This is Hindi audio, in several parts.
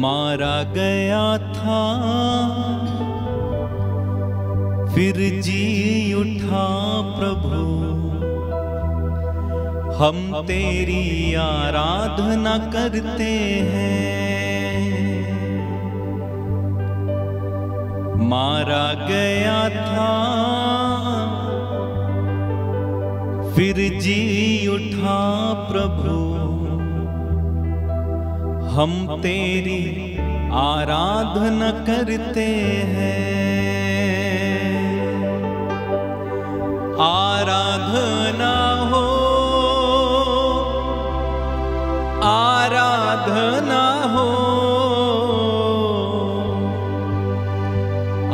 मारा गया था फिर जी उठा प्रभु, हम तेरी आराधना करते हैं। मारा गया था फिर जी उठा प्रभु, हम तेरी आराधना करते हैं। आराधना हो, आराधना हो,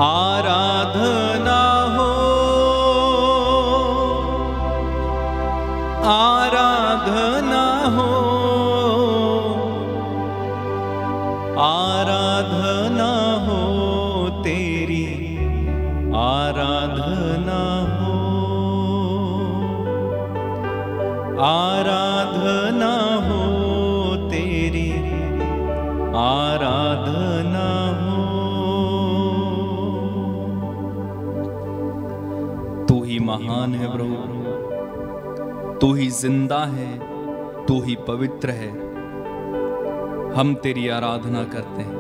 आराधना हो, आराधना हो, आराधना हो तेरी, आराधना हो, आराधना हो तेरी, आराधना हो। तू ही महान है प्रभु, तू ही जिंदा है, तू ही पवित्र है। हम तेरी आराधना करते हैं,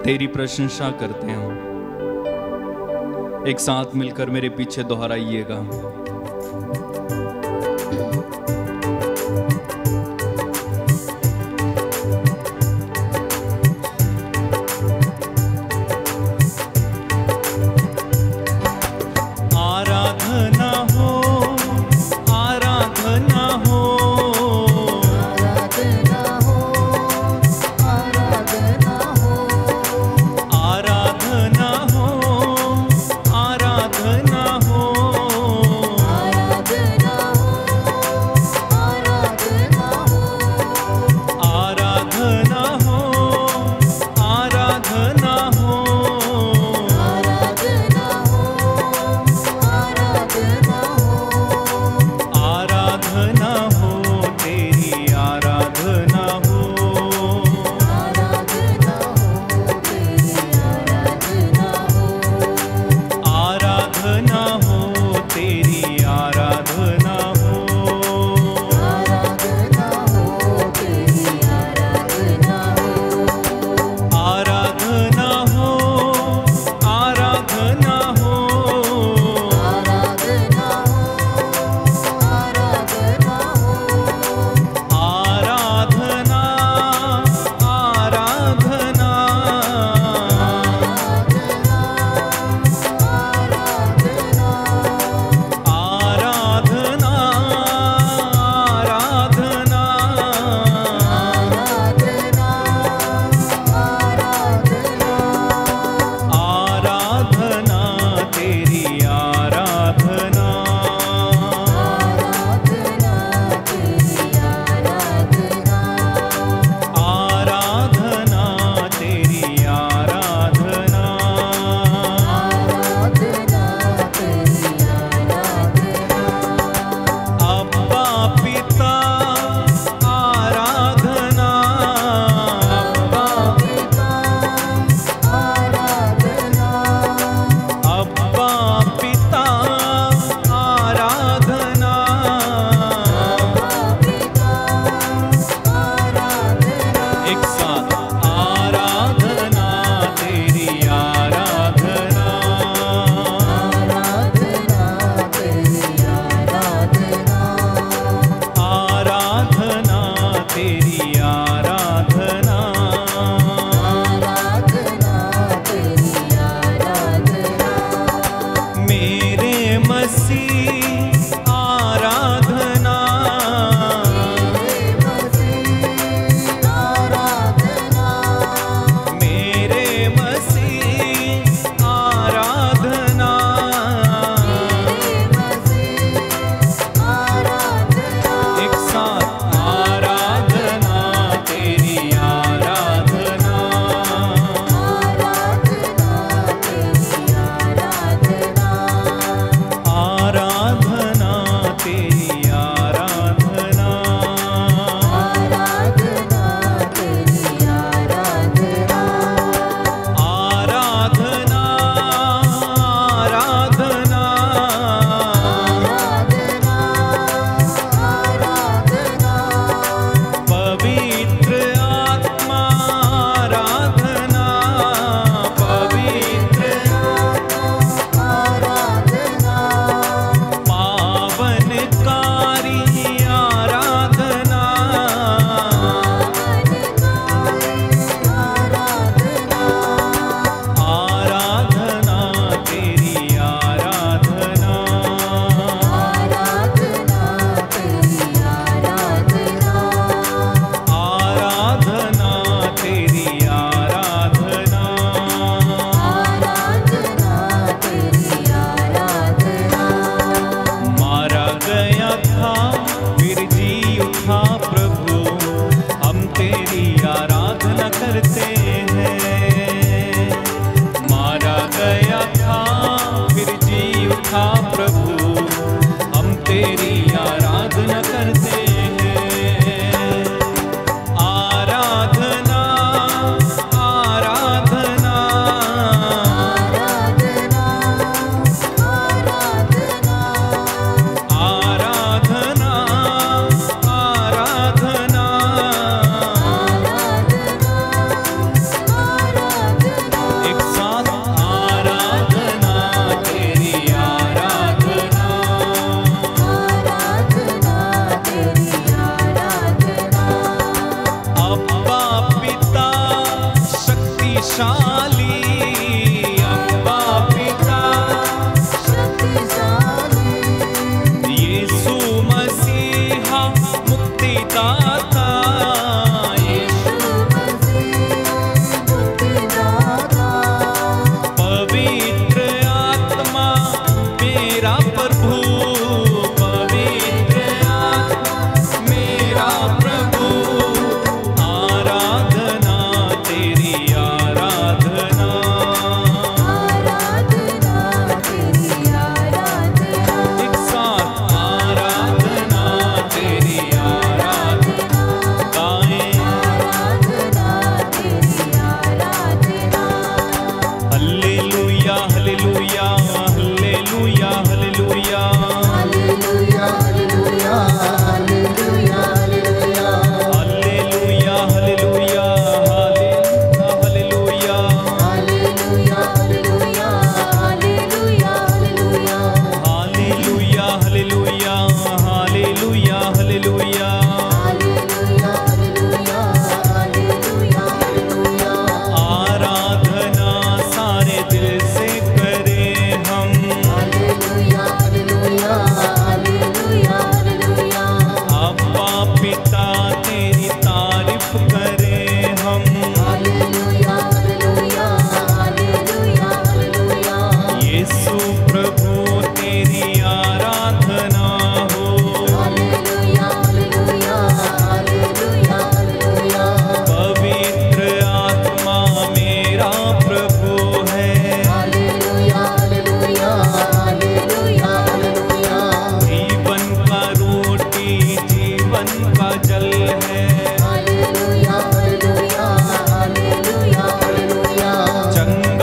तेरी प्रशंसा करते हैं। एक साथ मिलकर मेरे पीछे दोहराइएगा। आराधना हो, आराधना हो, आराधना हो, आराधना हो,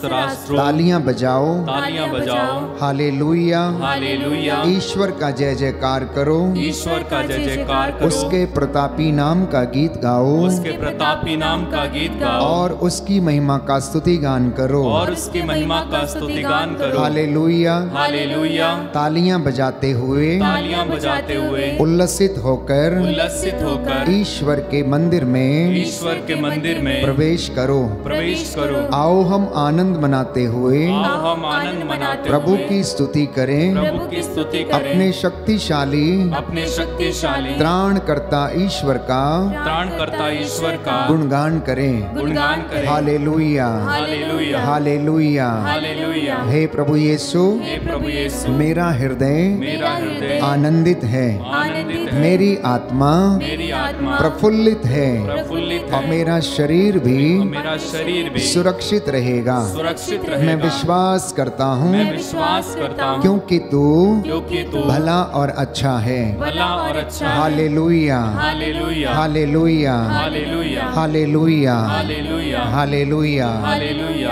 समस्त राष्ट्रों तालियां बजाओ, तालियां बजाओ, हालेलुया, हालेलुया, ईश्वर का जय जयकार करो, ईश्वर का जय जयकार करो, उसके प्रतापी नाम का गीत गाओ, उसके प्रतापी नाम का गीत गाओ, और उसकी महिमा का स्तुति गान करो, और उसकी महिमा का स्तुति गान करो। हालेलुया, हालेलुया, तालियां बजाते हुए, तालियां बजाते हुए, उल्लसित होकर, उल्लसित होकर ईश्वर के मंदिर में, ईश्वर के मंदिर में प्रवेश करो। प्रवेश करो। आओ हम आनंद मनाते हुए आओ हम आनंद मनाते प्रभु हुए की स्तुति करें, प्रभु की स्तुति करें, अपने शक्तिशाली अपने शक्तिशाली त्राणकर्ता ईश्वर का त्राणकर्ता ईश्वर का गुणगान करें। गुणगान करें। हालेलुया, हालेलुया, हालेलुया। हालेलुया। हे प्रभु यीशु, हे प्रभु यीशु, मेरा हृदय मेरा हृदय आनंदित है, आनंदित है, मेरी आत्मा मेरी आत्मा प्रफुल्लित है, प्रफुल्लित और है, मेरा शरीर भी और मेरा शरीर भी सुरक्षित रहेगा। सुरक्षित मैं रहेगा। विश्वास करता हूँ, मैं विश्वास करता हूँ क्योंकि तू क्योंकि तू भला और अच्छा है। भला और अच्छा है। हालेलुया, हालेलुया, हालेलुया, हालेलुया, हालेलुया, हालेलुया, हालेलुया। हालेलुया।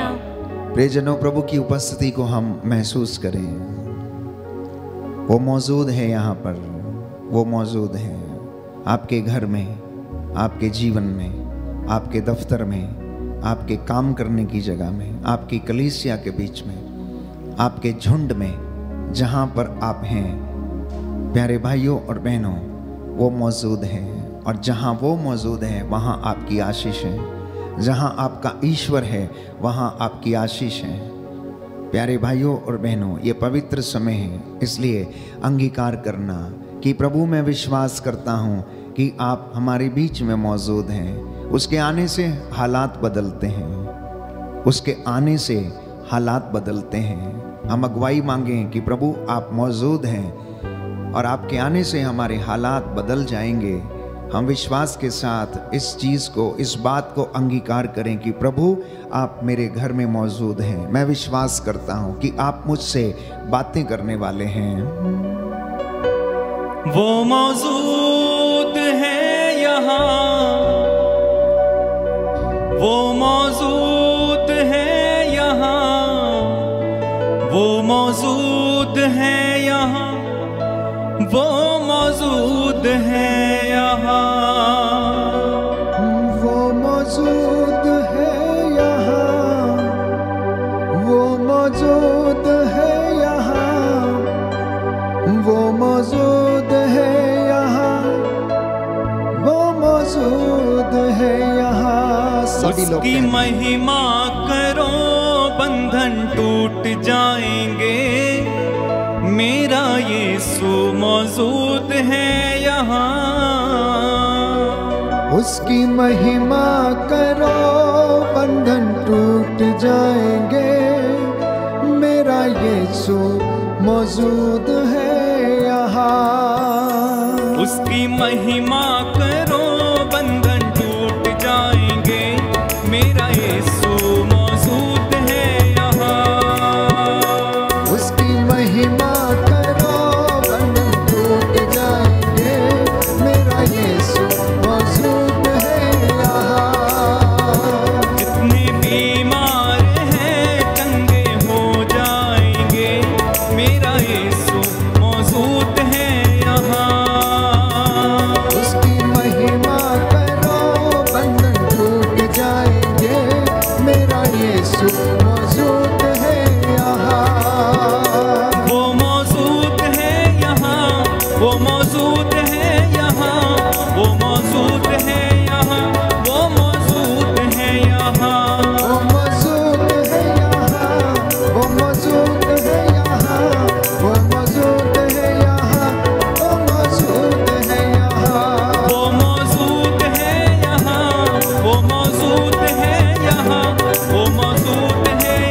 प्रियजनों, प्रभु की उपस्थिति को हम महसूस करें। वो मौजूद है यहाँ पर, वो मौजूद है आपके घर में, आपके जीवन में, आपके दफ्तर में, आपके काम करने की जगह में, आपकी कलीसिया के बीच में, आपके झुंड में, जहाँ पर आप हैं। प्यारे भाइयों और बहनों, वो मौजूद है, और जहाँ वो मौजूद है वहाँ आपकी आशीष है। जहाँ आपका ईश्वर है वहाँ आपकी आशीष है। प्यारे भाइयों और बहनों, ये पवित्र समय है, इसलिए अंगीकार करना कि प्रभु, मैं विश्वास करता हूँ कि आप हमारे बीच में मौजूद हैं। उसके आने से हालात बदलते हैं, उसके आने से हालात बदलते हैं। हम अगुवाई मांगें कि प्रभु आप मौजूद हैं और आपके आने से हमारे हालात बदल जाएंगे। हम विश्वास के साथ इस चीज़ को, इस बात को अंगीकार करें कि प्रभु आप मेरे घर में मौजूद हैं। मैं विश्वास करता हूँ कि आप मुझसे बातें करने वाले हैं। वो मौजूद है यहाँ, वो मौजूद है यहाँ, वो मौजूद है यहाँ, वो मौजूद है यहाँ, वो मौजूद है यहाँ, वो मौजूद है यहाँ, वो मौजूद है यहाँ, वो मौजूद है यहाँ। सभी लोग उसकी महिमा करो, बंधन टूट जाएंगे। मेरा यीशु मौजूद है यहाँ। उसकी महिमा करो, बंधन टूट जाएंगे। मेरा यीशु मौजूद है यहाँ। उसकी महिमा करो, बंधन टूट जाएंगे। मेरा यीशु मौजूद है यहाँ। उसकी महिमा करो, बंधन टूट जाएंगे। मेरा यीशु मौजूद है यहाँ। जितने बीमार हैं चंगे हो जाएंगे। मेरा यीशु मौजूद है यहाँ। उसकी महिमा करो, बंधन टूट जाएंगे। मेरा यीशु मौजूद है यहाँ। वो मौजूद है यहाँ, वो मौजूद है यहाँ, वो मौजूद है यहाँ, वो मौजूद है यहाँ। वो मौजूद है यहाँ, वो मौजूद है यहाँ, वो मौजूद है यहाँ, वो मौजूद है यहाँ। वो मौजूद है यहाँ, वो मौजूद है यहाँ, वो मौजूद है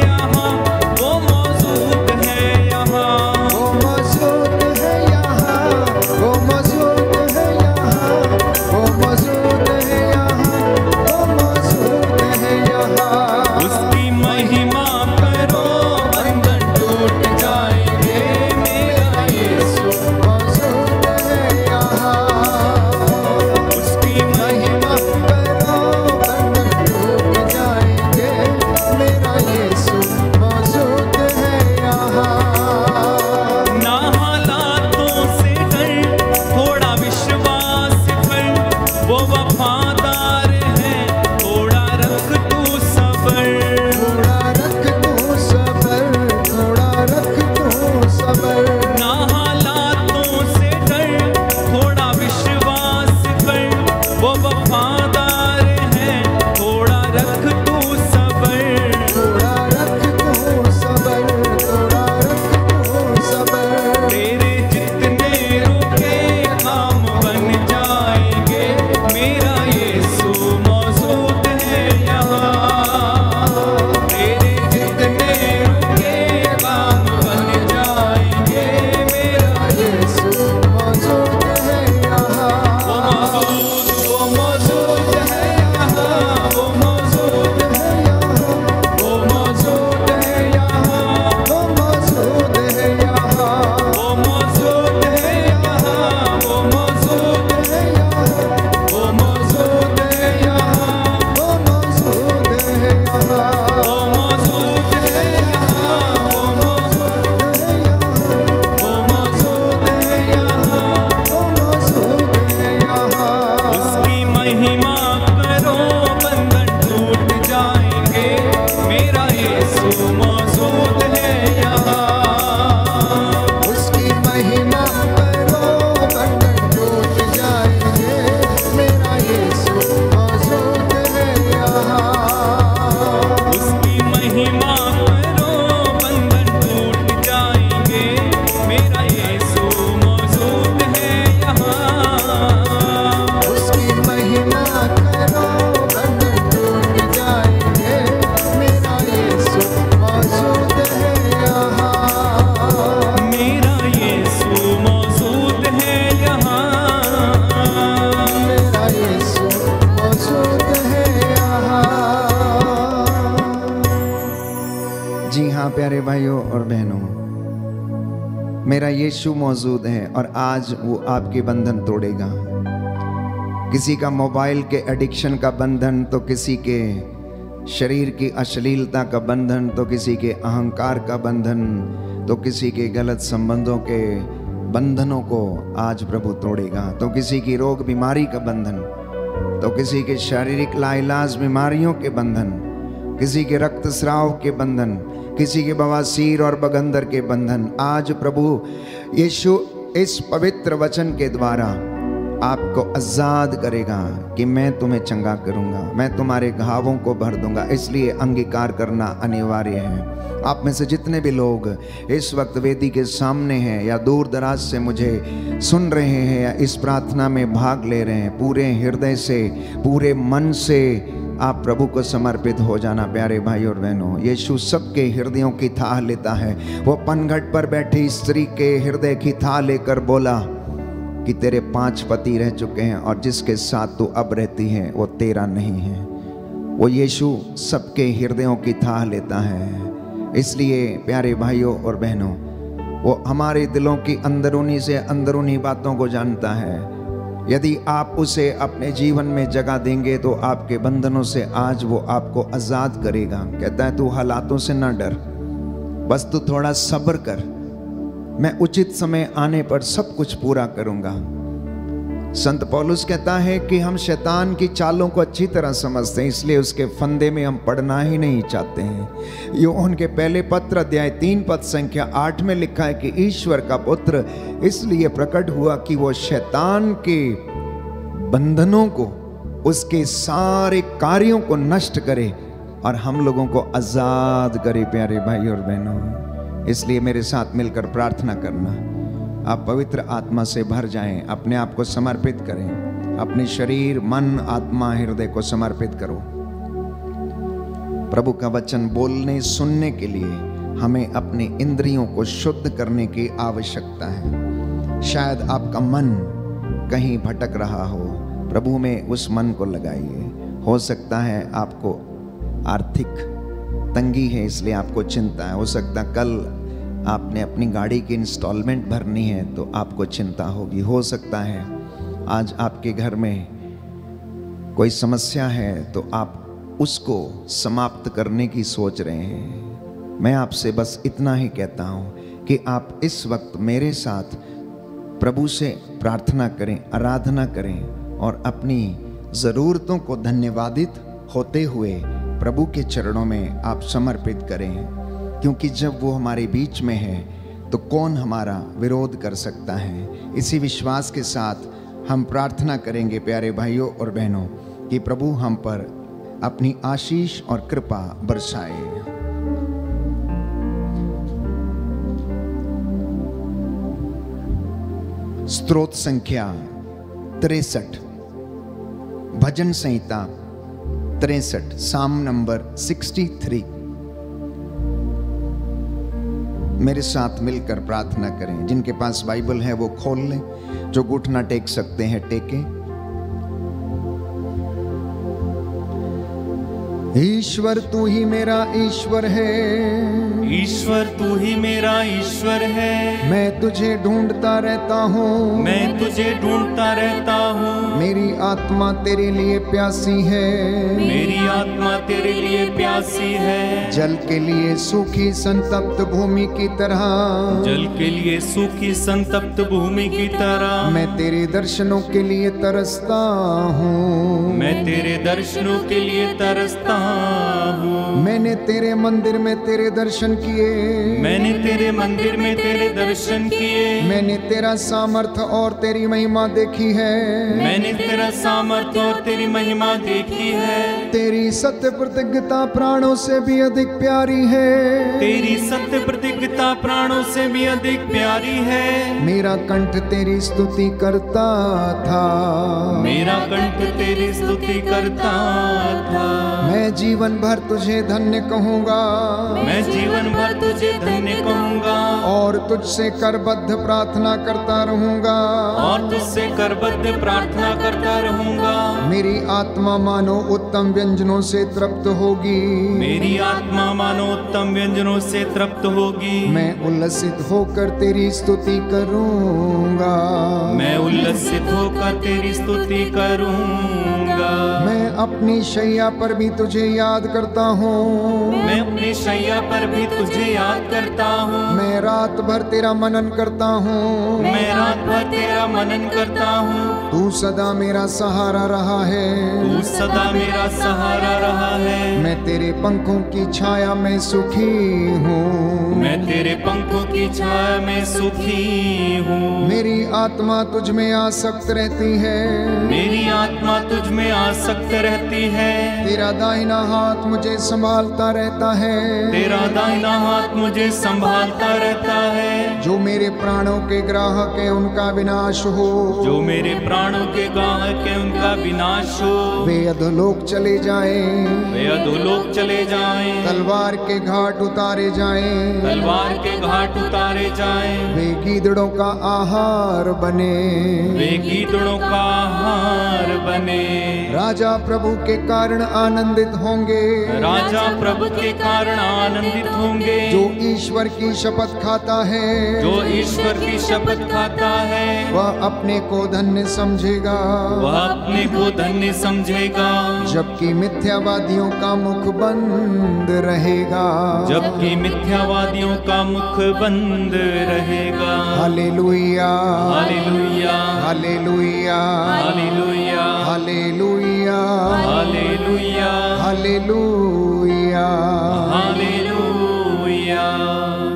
जी हाँ प्यारे भाइयों और बहनों, मेरा यीशु मौजूद है और आज वो आपके बंधन तोड़ेगा। किसी का मोबाइल के एडिक्शन का बंधन, तो किसी के शरीर की अश्लीलता का बंधन, तो किसी के अहंकार का बंधन, तो किसी के गलत संबंधों के बंधनों को आज प्रभु तोड़ेगा। तो किसी की रोग बीमारी का बंधन, तो किसी के शारीरिक लाइलाज बीमारियों के बंधन, किसी के रक्तस्राव के बंधन, किसी के बवासीर और बगंदर के बंधन, आज प्रभु यीशु इस पवित्र वचन के द्वारा आपको आजाद करेगा कि मैं तुम्हें चंगा करूंगा, मैं तुम्हारे घावों को भर दूंगा। इसलिए अंगीकार करना अनिवार्य है। आप में से जितने भी लोग इस वक्त वेदी के सामने हैं या दूर दराज से मुझे सुन रहे हैं या इस प्रार्थना में भाग ले रहे हैं, पूरे हृदय से, पूरे मन से आप प्रभु को समर्पित हो जाना। प्यारे भाई और बहनों, यीशु सबके हृदयों की थाह लेता है। वो पनघट पर बैठी स्त्री के हृदय की थाह लेकर बोला कि तेरे 5 पति रह चुके हैं और जिसके साथ तू अब रहती है वो तेरा नहीं है। वो यीशु सबके हृदयों की थाह लेता है। इसलिए प्यारे भाइयों और बहनों, वो हमारे दिलों की अंदरूनी से अंदरूनी बातों को जानता है। यदि आप उसे अपने जीवन में जगह देंगे तो आपके बंधनों से आज वो आपको आज़ाद करेगा। कहता है तू हालातों से ना डर, बस तू थोड़ा सब्र कर, मैं उचित समय आने पर सब कुछ पूरा करूंगा। संत पौलुस कहता है कि हम शैतान की चालों को अच्छी तरह समझते हैं, इसलिए उसके फंदे में हम पड़ना ही नहीं चाहते हैं। यूहन्ना के पहले पत्र अध्याय 3 पद संख्या 8 में लिखा है कि ईश्वर का पुत्र इसलिए प्रकट हुआ कि वो शैतान के बंधनों को, उसके सारे कार्यों को नष्ट करे और हम लोगों को आजाद करे। प्यारे भाई और बहनों, इसलिए मेरे साथ मिलकर प्रार्थना करना। आप पवित्र आत्मा से भर जाएं, अपने आप को समर्पित करें, अपने शरीर, मन, आत्मा, हृदय को समर्पित करो। प्रभु का वचन बोलने सुनने के लिए हमें अपने इंद्रियों को शुद्ध करने की आवश्यकता है। शायद आपका मन कहीं भटक रहा हो, प्रभु में उस मन को लगाइए। हो सकता है आपको आर्थिक तंगी है इसलिए आपको चिंता है। हो सकता है कल आपने अपनी गाड़ी की इंस्टॉलमेंट भरनी है तो आपको चिंता होगी। हो सकता है आज आपके घर में कोई समस्या है तो आप उसको समाप्त करने की सोच रहे हैं। मैं आपसे बस इतना ही कहता हूँ कि आप इस वक्त मेरे साथ प्रभु से प्रार्थना करें, आराधना करें और अपनी ज़रूरतों को धन्यवादित होते हुए प्रभु के चरणों में आप समर्पित करें। क्योंकि जब वो हमारे बीच में है तो कौन हमारा विरोध कर सकता है। इसी विश्वास के साथ हम प्रार्थना करेंगे प्यारे भाइयों और बहनों कि प्रभु हम पर अपनी आशीष और कृपा बरसाए। स्तोत्र संख्या 63, भजन संहिता 63, साम नंबर 63। मेरे साथ मिलकर प्रार्थना करें। जिनके पास बाइबल है वो खोल लें, जो घुटना टेक सकते हैं टेकें। ईश्वर तू ही मेरा ईश्वर है, ईश्वर तू ही मेरा ईश्वर है। मैं तुझे ढूंढता रहता हूँ, मैं तुझे ढूंढता रहता हूँ। मेरी आत्मा तेरे लिए प्यासी है, मेरी आत्मा तेरे लिए प्यासी है। जल के लिए सूखी संतप्त भूमि की तरह, जल के लिए सूखी संतप्त भूमि की तरह। मैं तेरे दर्शनों के लिए तरसता हूँ, मैं तेरे दर्शनों के लिए तरसता हूँ। मैंने तेरे मंदिर में तेरे दर्शन किए, मैंने तेरे मंदिर में तेरे दर्शन किए। मैंने तेरा सामर्थ और तेरी महिमा देखी है, मैंने तेरा सामर्थ और तेरी महिमा देखी है। तेरी सत्य प्रतिज्ञता प्राणों से भी अधिक प्यारी है, तेरी सत्य प्रतिज्ञता प्राणों से भी अधिक प्यारी है। मेरा कंठ तेरी स्तुति करता था, मेरा कंठ तेरी स्तुति करता था। मैं जीवन भर तुझे धन्य कहूँगा, मैं जीवन भर तुझे धन्य कहूँगा। और और तुझसे करबद्ध प्रार्थना करता रहूंगा, और तुझसे करबद्ध प्रार्थना करता रहूंगा। मेरी आत्मा मानो उत्तम व्यंजनों से तृप्त होगी, मेरी आत्मा मानो उत्तम व्यंजनों से तृप्त होगी। मैं उल्लसित होकर तेरी स्तुति करूंगा, मैं उल्लसित होकर तेरी स्तुति करूंगा। मैं अपनी शैया पर भी तुझे याद करता हूँ, मैं अपनी शैया पर भी तुझे याद करता हूँ। मैं रात भर तेरा मनन करता हूँ, मैं रात भर तेरा मनन करता हूँ। तू सदा मेरा सहारा रहा है, तू सदा मेरा सहारा रहा है। मैं तेरे पंखों की छाया में सुखी हूँ, मैं तेरे पंखों की छाया में सुखी हूँ। मेरी आत्मा तुझ में आसक्त रहती है, मेरी आत्मा तुझ में आसक्त रहती है। तेरा दाहिना हाथ मुझे संभालता रहता है, तेरा दाहिना हाथ मुझे संभालता रहता है। जो मेरे प्राणों के ग्राहक है उनका विनाश हो, जो मेरे प्राणों के गाहक है उनका विनाश हो। वे अधोलोक चले जाएं, वे अधोलोक चले जाएं, तलवार के घाट उतारे जाएं, तलवार के घाट उतारे जाएं। वे गीदड़ों का आहार बने, वे गीदड़ों का आहार बने। राजा प्रभु के कारण आनंदित होंगे, राजा प्रभु के कारण आनंदित होंगे। जो ईश्वर की शपथ खाता है, जो ईश्वर की शपथ खाता है, वह अपने को धन्य समझेगा, वह अपने को धन्य समझेगा। जबकि मिथ्यावादियों का मुख बंद रहेगा, जबकि मिथ्यावादियों का मुख बंद रहेगा। हालेलुया, हालेलुया, हालेलुया, हालेलुया, हालेलुया, हालेलुया, हालेलुया, हालेलुया,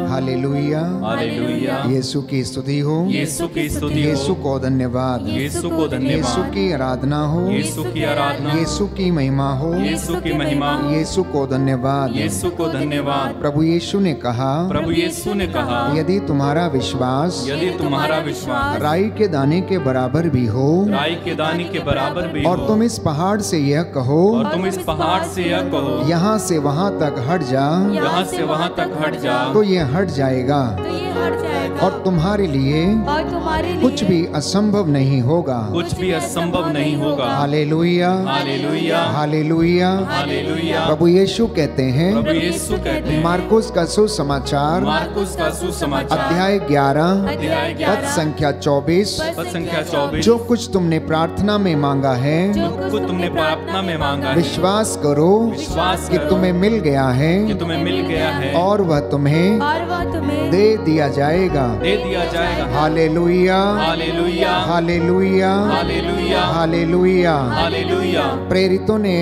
हालेलुया। हालेलुया। यीशु की स्तुति हो, यीशु की स्तुति हो, यीशु को धन्यवाद, यीशु को यीशु धन्यवाद, की आराधना हो, यीशु की आराधना, यीशु की महिमा हो, यीशु की महिमा, यीशु को धन्यवाद। यीशु को धन्यवाद। प्रभु यीशु ने कहा, प्रभु यीशु ने कहा, यदि तुम्हारा विश्वास यदि तुम्हारा विश्वास राई के दाने के बराबर भी हो, राई के दाने के बराबर भी और हो, तुम इस पहाड़ से यह कहो, और तुम इस पहाड़ से यह कहो, यहाँ से वहाँ तक हट जा, यहाँ से वहाँ तक हट जा, तो ये हट जाएगा, तो ये हट जाएगा। और तुम्हारे लिए और तुम्हारे लिए कुछ भी असंभव नहीं होगा। कुछ भी असंभव नहीं होगा। हालेलुया, हालेलुया, हालेलुया। हालेलुया। प्रभु यीशु कहते हैं, प्रभु यीशु कहते हैं, मार्कुस का सुसमाचार मार्कुस का सुसमाचार अध्याय 11 अध्याय पद 11 संख्या 24, पद संख्या 24, जो कुछ तुमने प्रार्थना में मांगा है, जो को तुमने प्रार्थना में मांगा है, विश्वास करो विश्वास कि करो तुम्हें मिल गया है, कि तुम्हें मिल गया है, और वह तुम्हें और वह तुम्हें दे दिया जाएगा। दे दिया जाएगा। हालेलुया, हालेलुया, हालेलुया, हालेलुया, हालेलुया। हालेलुया। प्रेरितों ने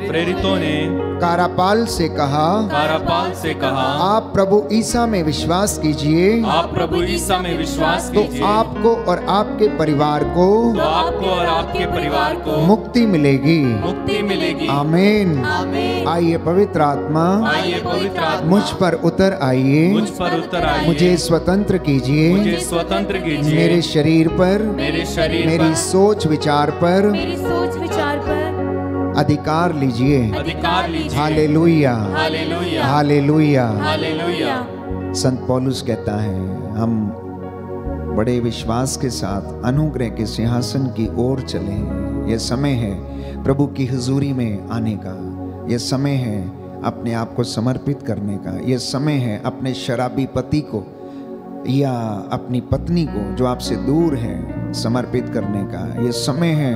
प्रेरितों ने कारापाल से कहा, कारापाल से कहा, आप प्रभु ईसा में विश्वास कीजिए, आप प्रभु ईसा में विश्वास तो कीजिए, आपको और आपके परिवार को तो आपको और आपके परिवार को मुक्ति मिलेगी। मुक्ति मिलेगी। आमीन। आमीन। आइए पवित्र आत्मा आइए पवित्र आत्मा मुझ पर उतर आइए, मुझ पर उतर आइए, मुझे स्वतंत्र कीजिए, मुझे स्वतंत्र कीजिए, मेरे शरीर पर, मेरे शरीर मेरी पर सोच विचार पर मेरी सोच विचार पर अधिकार लीजिए। अधिकार लीजिए। हालेलुया, हालेलुया, हालेलुया। हालेलुया। संत पौलुस कहता है, हम बड़े विश्वास के साथ अनुग्रह के सिंहासन की ओर चलें। यह समय है प्रभु की हुजूरी में आने का, यह समय है अपने आप को समर्पित करने का, यह समय है अपने शराबी पति को या अपनी पत्नी को जो आपसे दूर है समर्पित करने का। यह समय है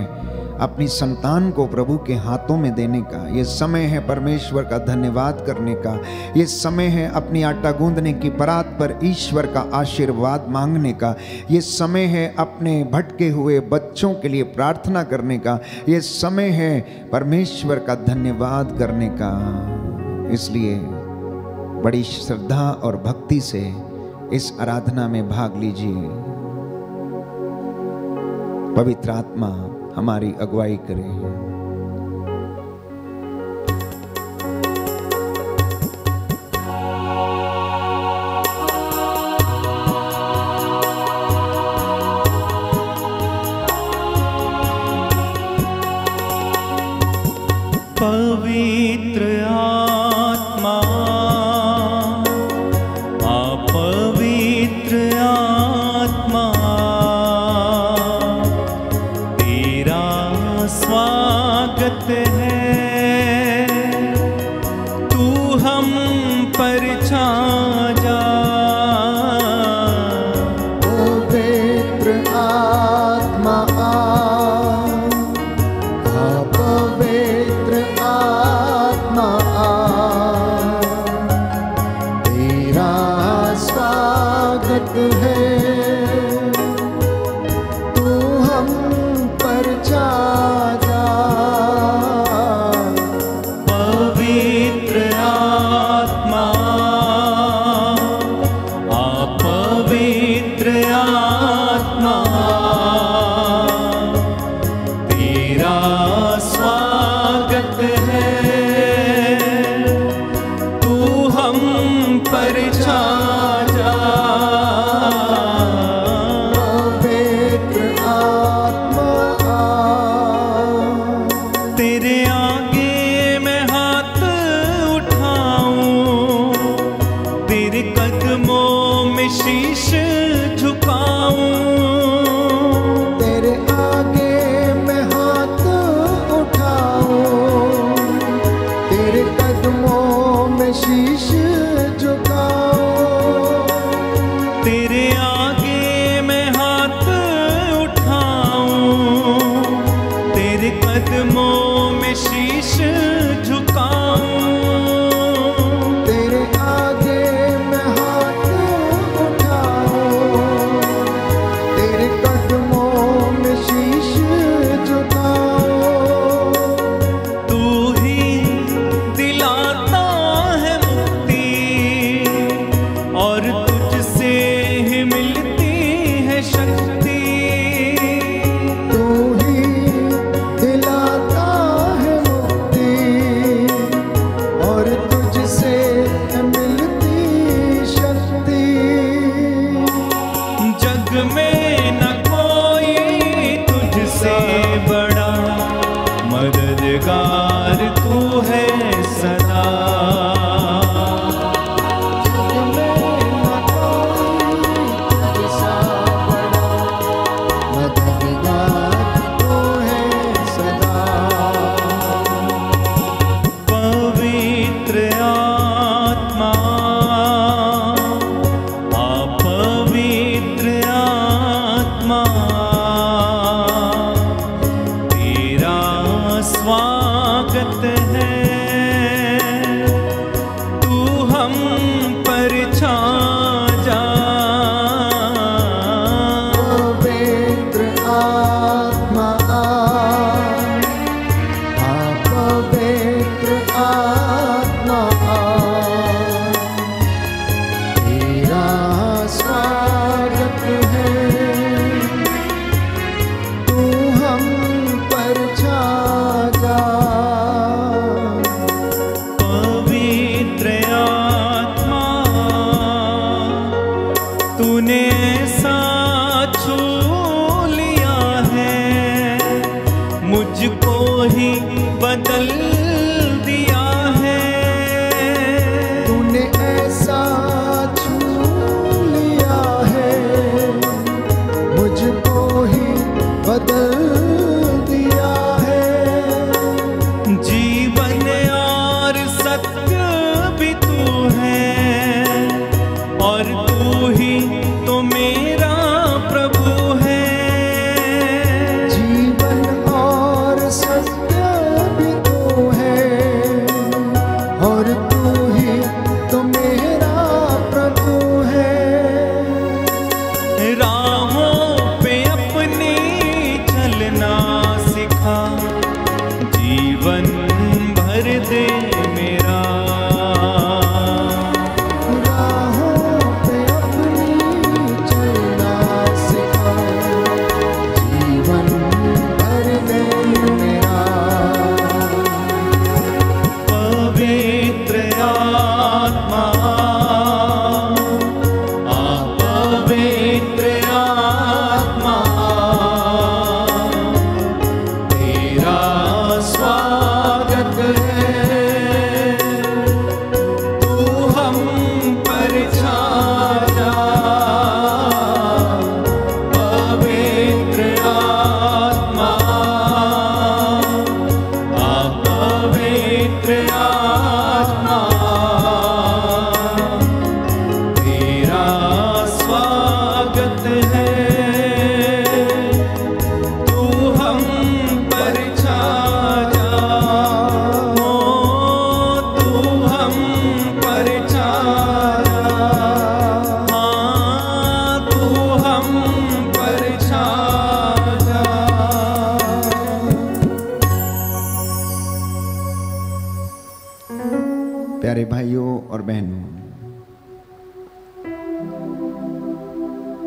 अपनी संतान को प्रभु के हाथों में देने का। यह समय है परमेश्वर का धन्यवाद करने का। यह समय है अपनी आटा गूंदने की परात पर ईश्वर का आशीर्वाद मांगने का। यह समय है अपने भटके हुए बच्चों के लिए प्रार्थना करने का। यह समय है परमेश्वर का धन्यवाद करने का। इसलिए बड़ी श्रद्धा और भक्ति से इस आराधना में भाग लीजिए। पवित्र आत्मा हमारी अगुवाई करे। पवित्र आत्मा, आप पवित्र छा जा। पवित्र आत्मा पवित्र आत्मा तेरा स्वागत है, तू हम पर छा जा। पवित्र आत्मा पवित्र आत्मा तेरा स्वागत है, तू हम पर छा जा। पवित्र आत्मा तेरे आगे मैं हाथ उठाऊं, तेरे कदमों में शीश झुकाऊं। तेरे आगे मैं हाथ उठाऊं, तेरे कदमों में शीश झुकाऊं। तेरे आगे मैं हाथ उठाऊं, तेरे कदमों में शीश झुकाऊं। तेरे आगे मैं हाथ उठाऊं,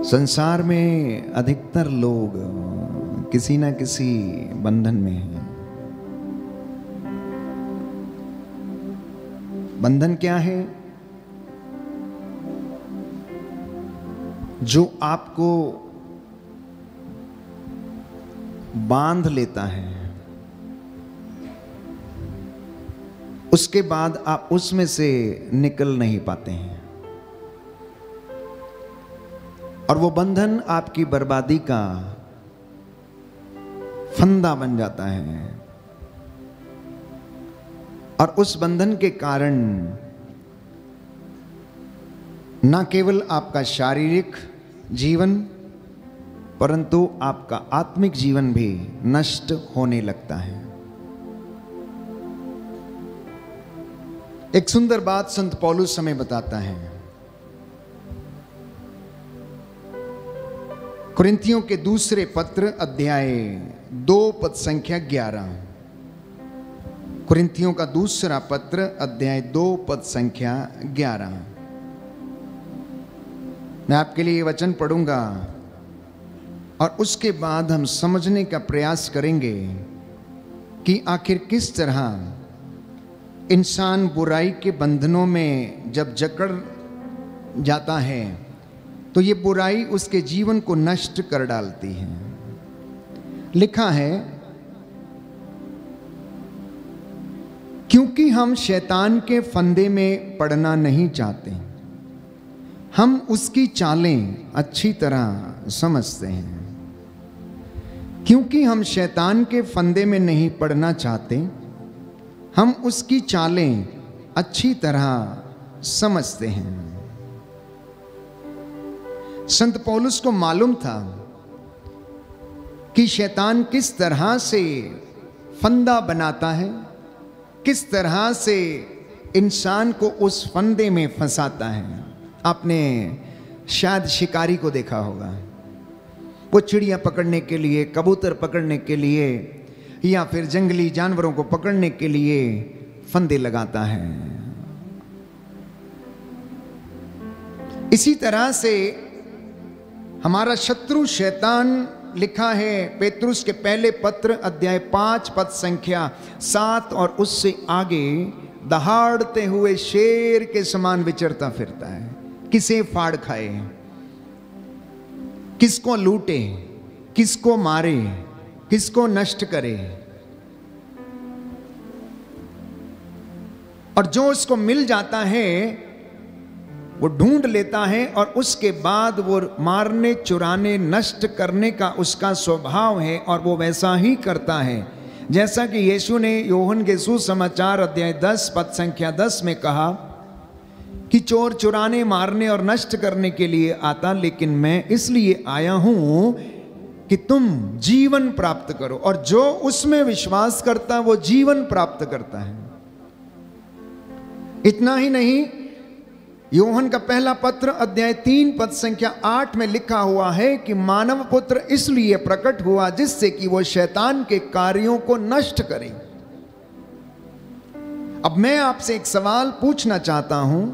संसार में अधिकतर लोग किसी ना किसी बंधन में हैं। बंधन क्या है? जो आपको बांध लेता है, उसके बाद आप उसमें से निकल नहीं पाते हैं, और वो बंधन आपकी बर्बादी का फंदा बन जाता है। और उस बंधन के कारण न केवल आपका शारीरिक जीवन परंतु आपका आत्मिक जीवन भी नष्ट होने लगता है। एक सुंदर बात संत पौलुस हमें बताता है। कुरिन्थियों के दूसरे पत्र अध्याय 2 पद संख्या 11। कुरिन्थियों का दूसरा पत्र अध्याय 2 पद संख्या 11। मैं आपके लिए ये वचन पढ़ूंगा और उसके बाद हम समझने का प्रयास करेंगे कि आखिर किस तरह इंसान बुराई के बंधनों में जब जकड़ जाता है तो ये बुराई उसके जीवन को नष्ट कर डालती है। लिखा है, क्योंकि हम शैतान के फंदे में पड़ना नहीं चाहते, हम उसकी चालें अच्छी तरह समझते हैं। क्योंकि हम शैतान के फंदे में नहीं पड़ना चाहते, हम उसकी चालें अच्छी तरह समझते हैं। संत पौलुस को मालूम था कि शैतान किस तरह से फंदा बनाता है, किस तरह से इंसान को उस फंदे में फंसाता है। आपने शायद शिकारी को देखा होगा, वो चिड़िया पकड़ने के लिए, कबूतर पकड़ने के लिए या फिर जंगली जानवरों को पकड़ने के लिए फंदे लगाता है। इसी तरह से हमारा शत्रु शैतान, लिखा है पेतरुस के पहले पत्र अध्याय 5 पद संख्या 7 और उससे आगे, दहाड़ते हुए शेर के समान विचरता फिरता है। किसे फाड़ खाए, किसको लूटे, किसको मारे, किसको नष्ट करे। और जो उसको मिल जाता है वो ढूंढ लेता है और उसके बाद वो मारने, चुराने, नष्ट करने का उसका स्वभाव है। और वो वैसा ही करता है जैसा कि यीशु ने यूहन्ना के सुसमाचार अध्याय 10 पद संख्या 10 में कहा कि चोर चुराने, मारने और नष्ट करने के लिए आता, लेकिन मैं इसलिए आया हूं कि तुम जीवन प्राप्त करो, और जो उसमें विश्वास करता वो जीवन प्राप्त करता है। इतना ही नहीं, यूहन्ना का पहला पत्र अध्याय 3 पद संख्या 8 में लिखा हुआ है कि मानव पुत्र इसलिए प्रकट हुआ जिससे कि वो शैतान के कार्यों को नष्ट करे। अब मैं आपसे एक सवाल पूछना चाहता हूं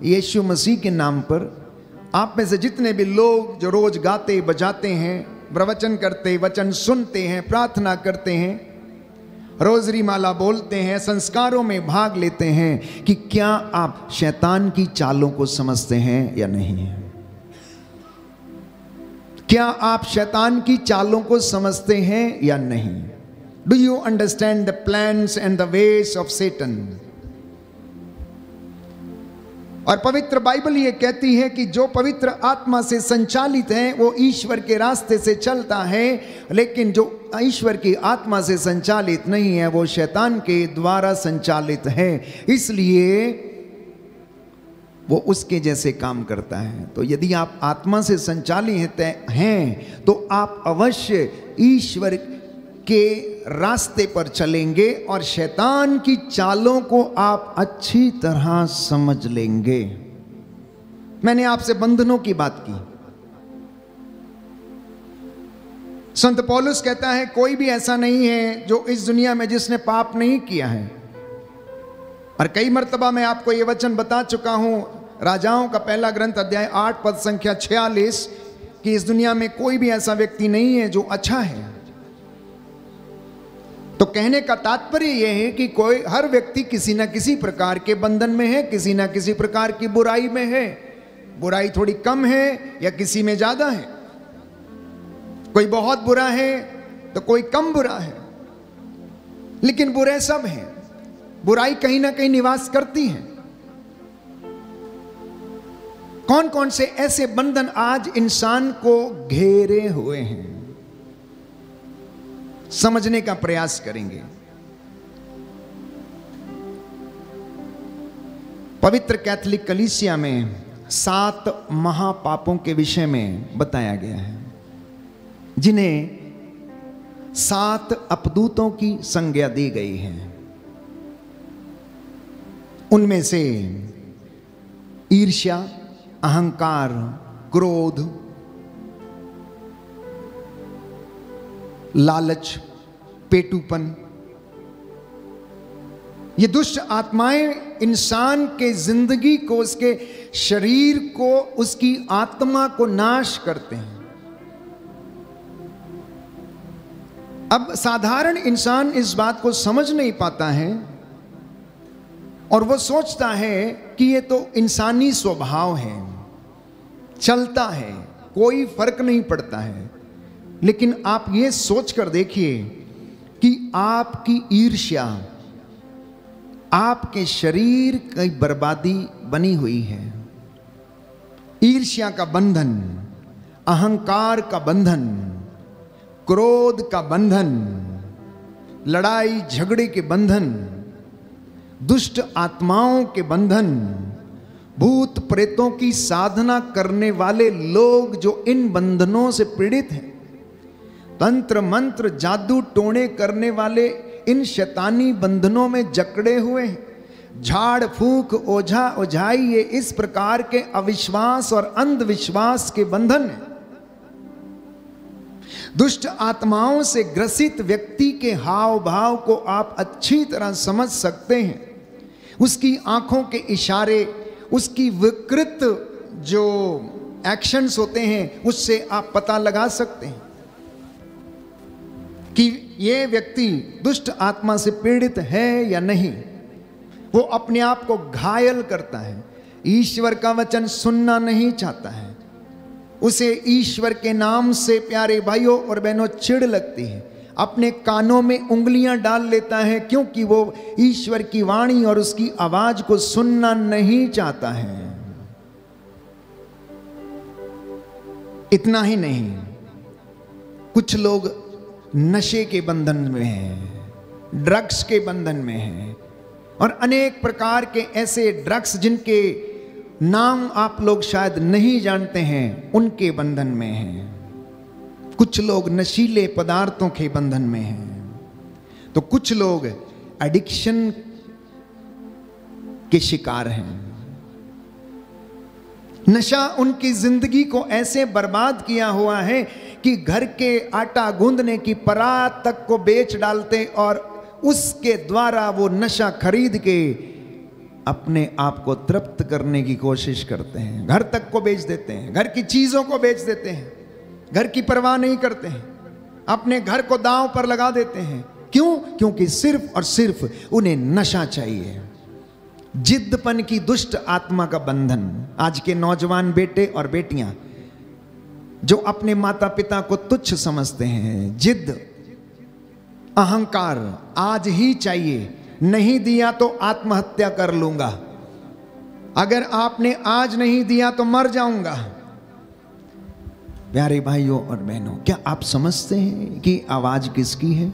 यीशु मसीह के नाम पर। आप में से जितने भी लोग जो रोज गाते बजाते हैं, प्रवचन करते, वचन सुनते हैं, प्रार्थना करते हैं, रोजरी माला बोलते हैं, संस्कारों में भाग लेते हैं, कि क्या आप शैतान की चालों को समझते हैं या नहीं? क्या आप शैतान की चालों को समझते हैं या नहीं? Do you understand the plans and the ways of Satan? और पवित्र बाइबल ये कहती है कि जो पवित्र आत्मा से संचालित है वो ईश्वर के रास्ते से चलता है, लेकिन जो ईश्वर की आत्मा से संचालित नहीं है वो शैतान के द्वारा संचालित है, इसलिए वो उसके जैसे काम करता है। तो यदि आप आत्मा से संचालित हैं तो आप अवश्य ईश्वर के रास्ते पर चलेंगे और शैतान की चालों को आप अच्छी तरह समझ लेंगे। मैंने आपसे बंधनों की बात की। संत पौलुस कहता है कोई भी ऐसा नहीं है जो इस दुनिया में जिसने पाप नहीं किया है। और कई मर्तबा मैं आपको यह वचन बता चुका हूं, राजाओं का पहला ग्रंथ अध्याय 8 पद संख्या 46, कि इस दुनिया में कोई भी ऐसा व्यक्ति नहीं है जो अच्छा है। तो कहने का तात्पर्य यह है कि हर व्यक्ति किसी ना किसी प्रकार के बंधन में है, किसी ना किसी प्रकार की बुराई में है। बुराई थोड़ी कम है या किसी में ज्यादा है, कोई बहुत बुरा है तो कोई कम बुरा है, लेकिन बुरे सब हैं। बुराई कहीं ना कहीं निवास करती है। कौन कौन से ऐसे बंधन आज इंसान को घेरे हुए हैं, समझने का प्रयास करेंगे। पवित्र कैथोलिक कलीसिया में 7 महापापों के विषय में बताया गया है, जिन्हें 7 अपदूतों की संज्ञा दी गई है। उनमें से ईर्ष्या, अहंकार, क्रोध, लालच, पेटूपन, ये दुष्ट आत्माएं इंसान के जिंदगी को, उसके शरीर को, उसकी आत्मा को नाश करते हैं। अब साधारण इंसान इस बात को समझ नहीं पाता है और वो सोचता है कि ये तो इंसानी स्वभाव है, चलता है, कोई फर्क नहीं पड़ता है। लेकिन आप ये सोच कर देखिए कि आपकी ईर्ष्या आपके शरीर की बर्बादी बनी हुई है। ईर्ष्या का बंधन, अहंकार का बंधन, क्रोध का बंधन, लड़ाई झगड़े के बंधन, दुष्ट आत्माओं के बंधन, भूत प्रेतों की साधना करने वाले लोग जो इन बंधनों से पीड़ित हैं, तंत्र मंत्र जादू टोने करने वाले इन शैतानी बंधनों में जकड़े हुए हैं। झाड़ फूक, ओझा ओझाई, ये इस प्रकार के अविश्वास और अंधविश्वास के बंधन हैं। दुष्ट आत्माओं से ग्रसित व्यक्ति के हाव भाव को आप अच्छी तरह समझ सकते हैं। उसकी आंखों के इशारे, उसकी विकृत जो एक्शंस होते हैं, उससे आप पता लगा सकते हैं कि ये व्यक्ति दुष्ट आत्मा से पीड़ित है या नहीं। वो अपने आप को घायल करता है, ईश्वर का वचन सुनना नहीं चाहता है, उसे ईश्वर के नाम से प्यारे भाइयों और बहनों चिढ़ लगती है, अपने कानों में उंगलियां डाल लेता है क्योंकि वो ईश्वर की वाणी और उसकी आवाज को सुनना नहीं चाहता है। इतना ही नहीं, कुछ लोग नशे के बंधन में हैं, ड्रग्स के बंधन में हैं, और अनेक प्रकार के ऐसे ड्रग्स जिनके नाम आप लोग शायद नहीं जानते हैं, उनके बंधन में हैं। कुछ लोग नशीले पदार्थों के बंधन में हैं, तो कुछ लोग एडिक्शन के शिकार हैं। नशा उनकी जिंदगी को ऐसे बर्बाद किया हुआ है कि घर के आटा गूंदने की परात तक को बेच डालते और उसके द्वारा वो नशा खरीद के अपने आप को तृप्त करने की कोशिश करते हैं। घर तक को बेच देते हैं, घर की चीजों को बेच देते हैं, घर की परवाह नहीं करते हैं, अपने घर को दांव पर लगा देते हैं। क्यों? क्योंकि सिर्फ और सिर्फ उन्हें नशा चाहिए। जिद्दपन की दुष्ट आत्मा का बंधन। आज के नौजवान बेटे और बेटियां जो अपने माता पिता को तुच्छ समझते हैं, जिद, अहंकार, आज ही चाहिए, नहीं दिया तो आत्महत्या कर लूंगा, अगर आपने आज नहीं दिया तो मर जाऊंगा। प्यारे भाइयों और बहनों, क्या आप समझते हैं कि आवाज किसकी है?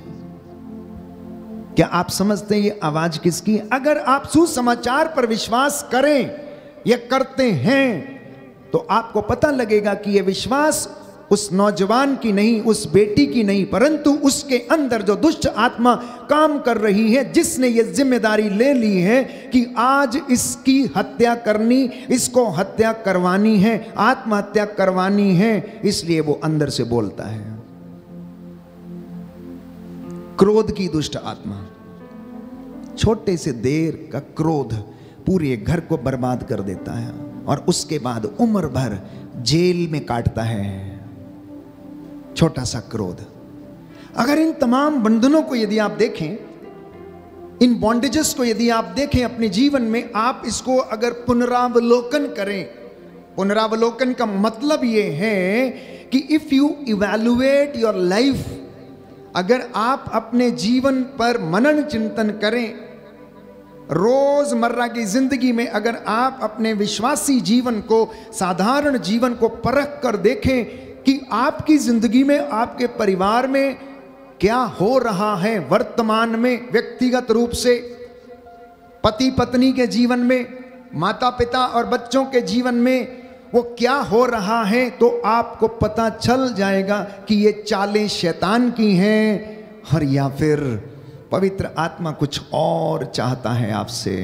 क्या आप समझते हैं ये आवाज किसकी है? अगर आप सुसमाचार पर विश्वास करें या करते हैं तो आपको पता लगेगा कि यह विश्वास उस नौजवान की नहीं, उस बेटी की नहीं, परंतु उसके अंदर जो दुष्ट आत्मा काम कर रही है, जिसने ये जिम्मेदारी ले ली है कि आज इसकी हत्या करनी, इसको हत्या करवानी है, आत्महत्या करवानी है, इसलिए वो अंदर से बोलता है। क्रोध की दुष्ट आत्मा, छोटे से देर का क्रोध पूरे घर को बर्बाद कर देता है और उसके बाद उम्र भर जेल में काटता है। छोटा सा क्रोध। अगर इन तमाम बंधनों को यदि आप देखें, इन बॉन्डेजेस को यदि आप देखें अपने जीवन में, आप इसको अगर पुनरावलोकन करें, पुनरावलोकन का मतलब यह है कि if you evaluate your life, अगर आप अपने जीवन पर मनन चिंतन करें, रोजमर्रा की जिंदगी में अगर आप अपने विश्वासी जीवन को, साधारण जीवन को परख कर देखें कि आपकी जिंदगी में, आपके परिवार में क्या हो रहा है वर्तमान में, व्यक्तिगत रूप से, पति पत्नी के जीवन में, माता पिता और बच्चों के जीवन में वो क्या हो रहा है, तो आपको पता चल जाएगा कि ये चालें शैतान की हैं और या फिर पवित्र आत्मा कुछ और चाहता है आपसे।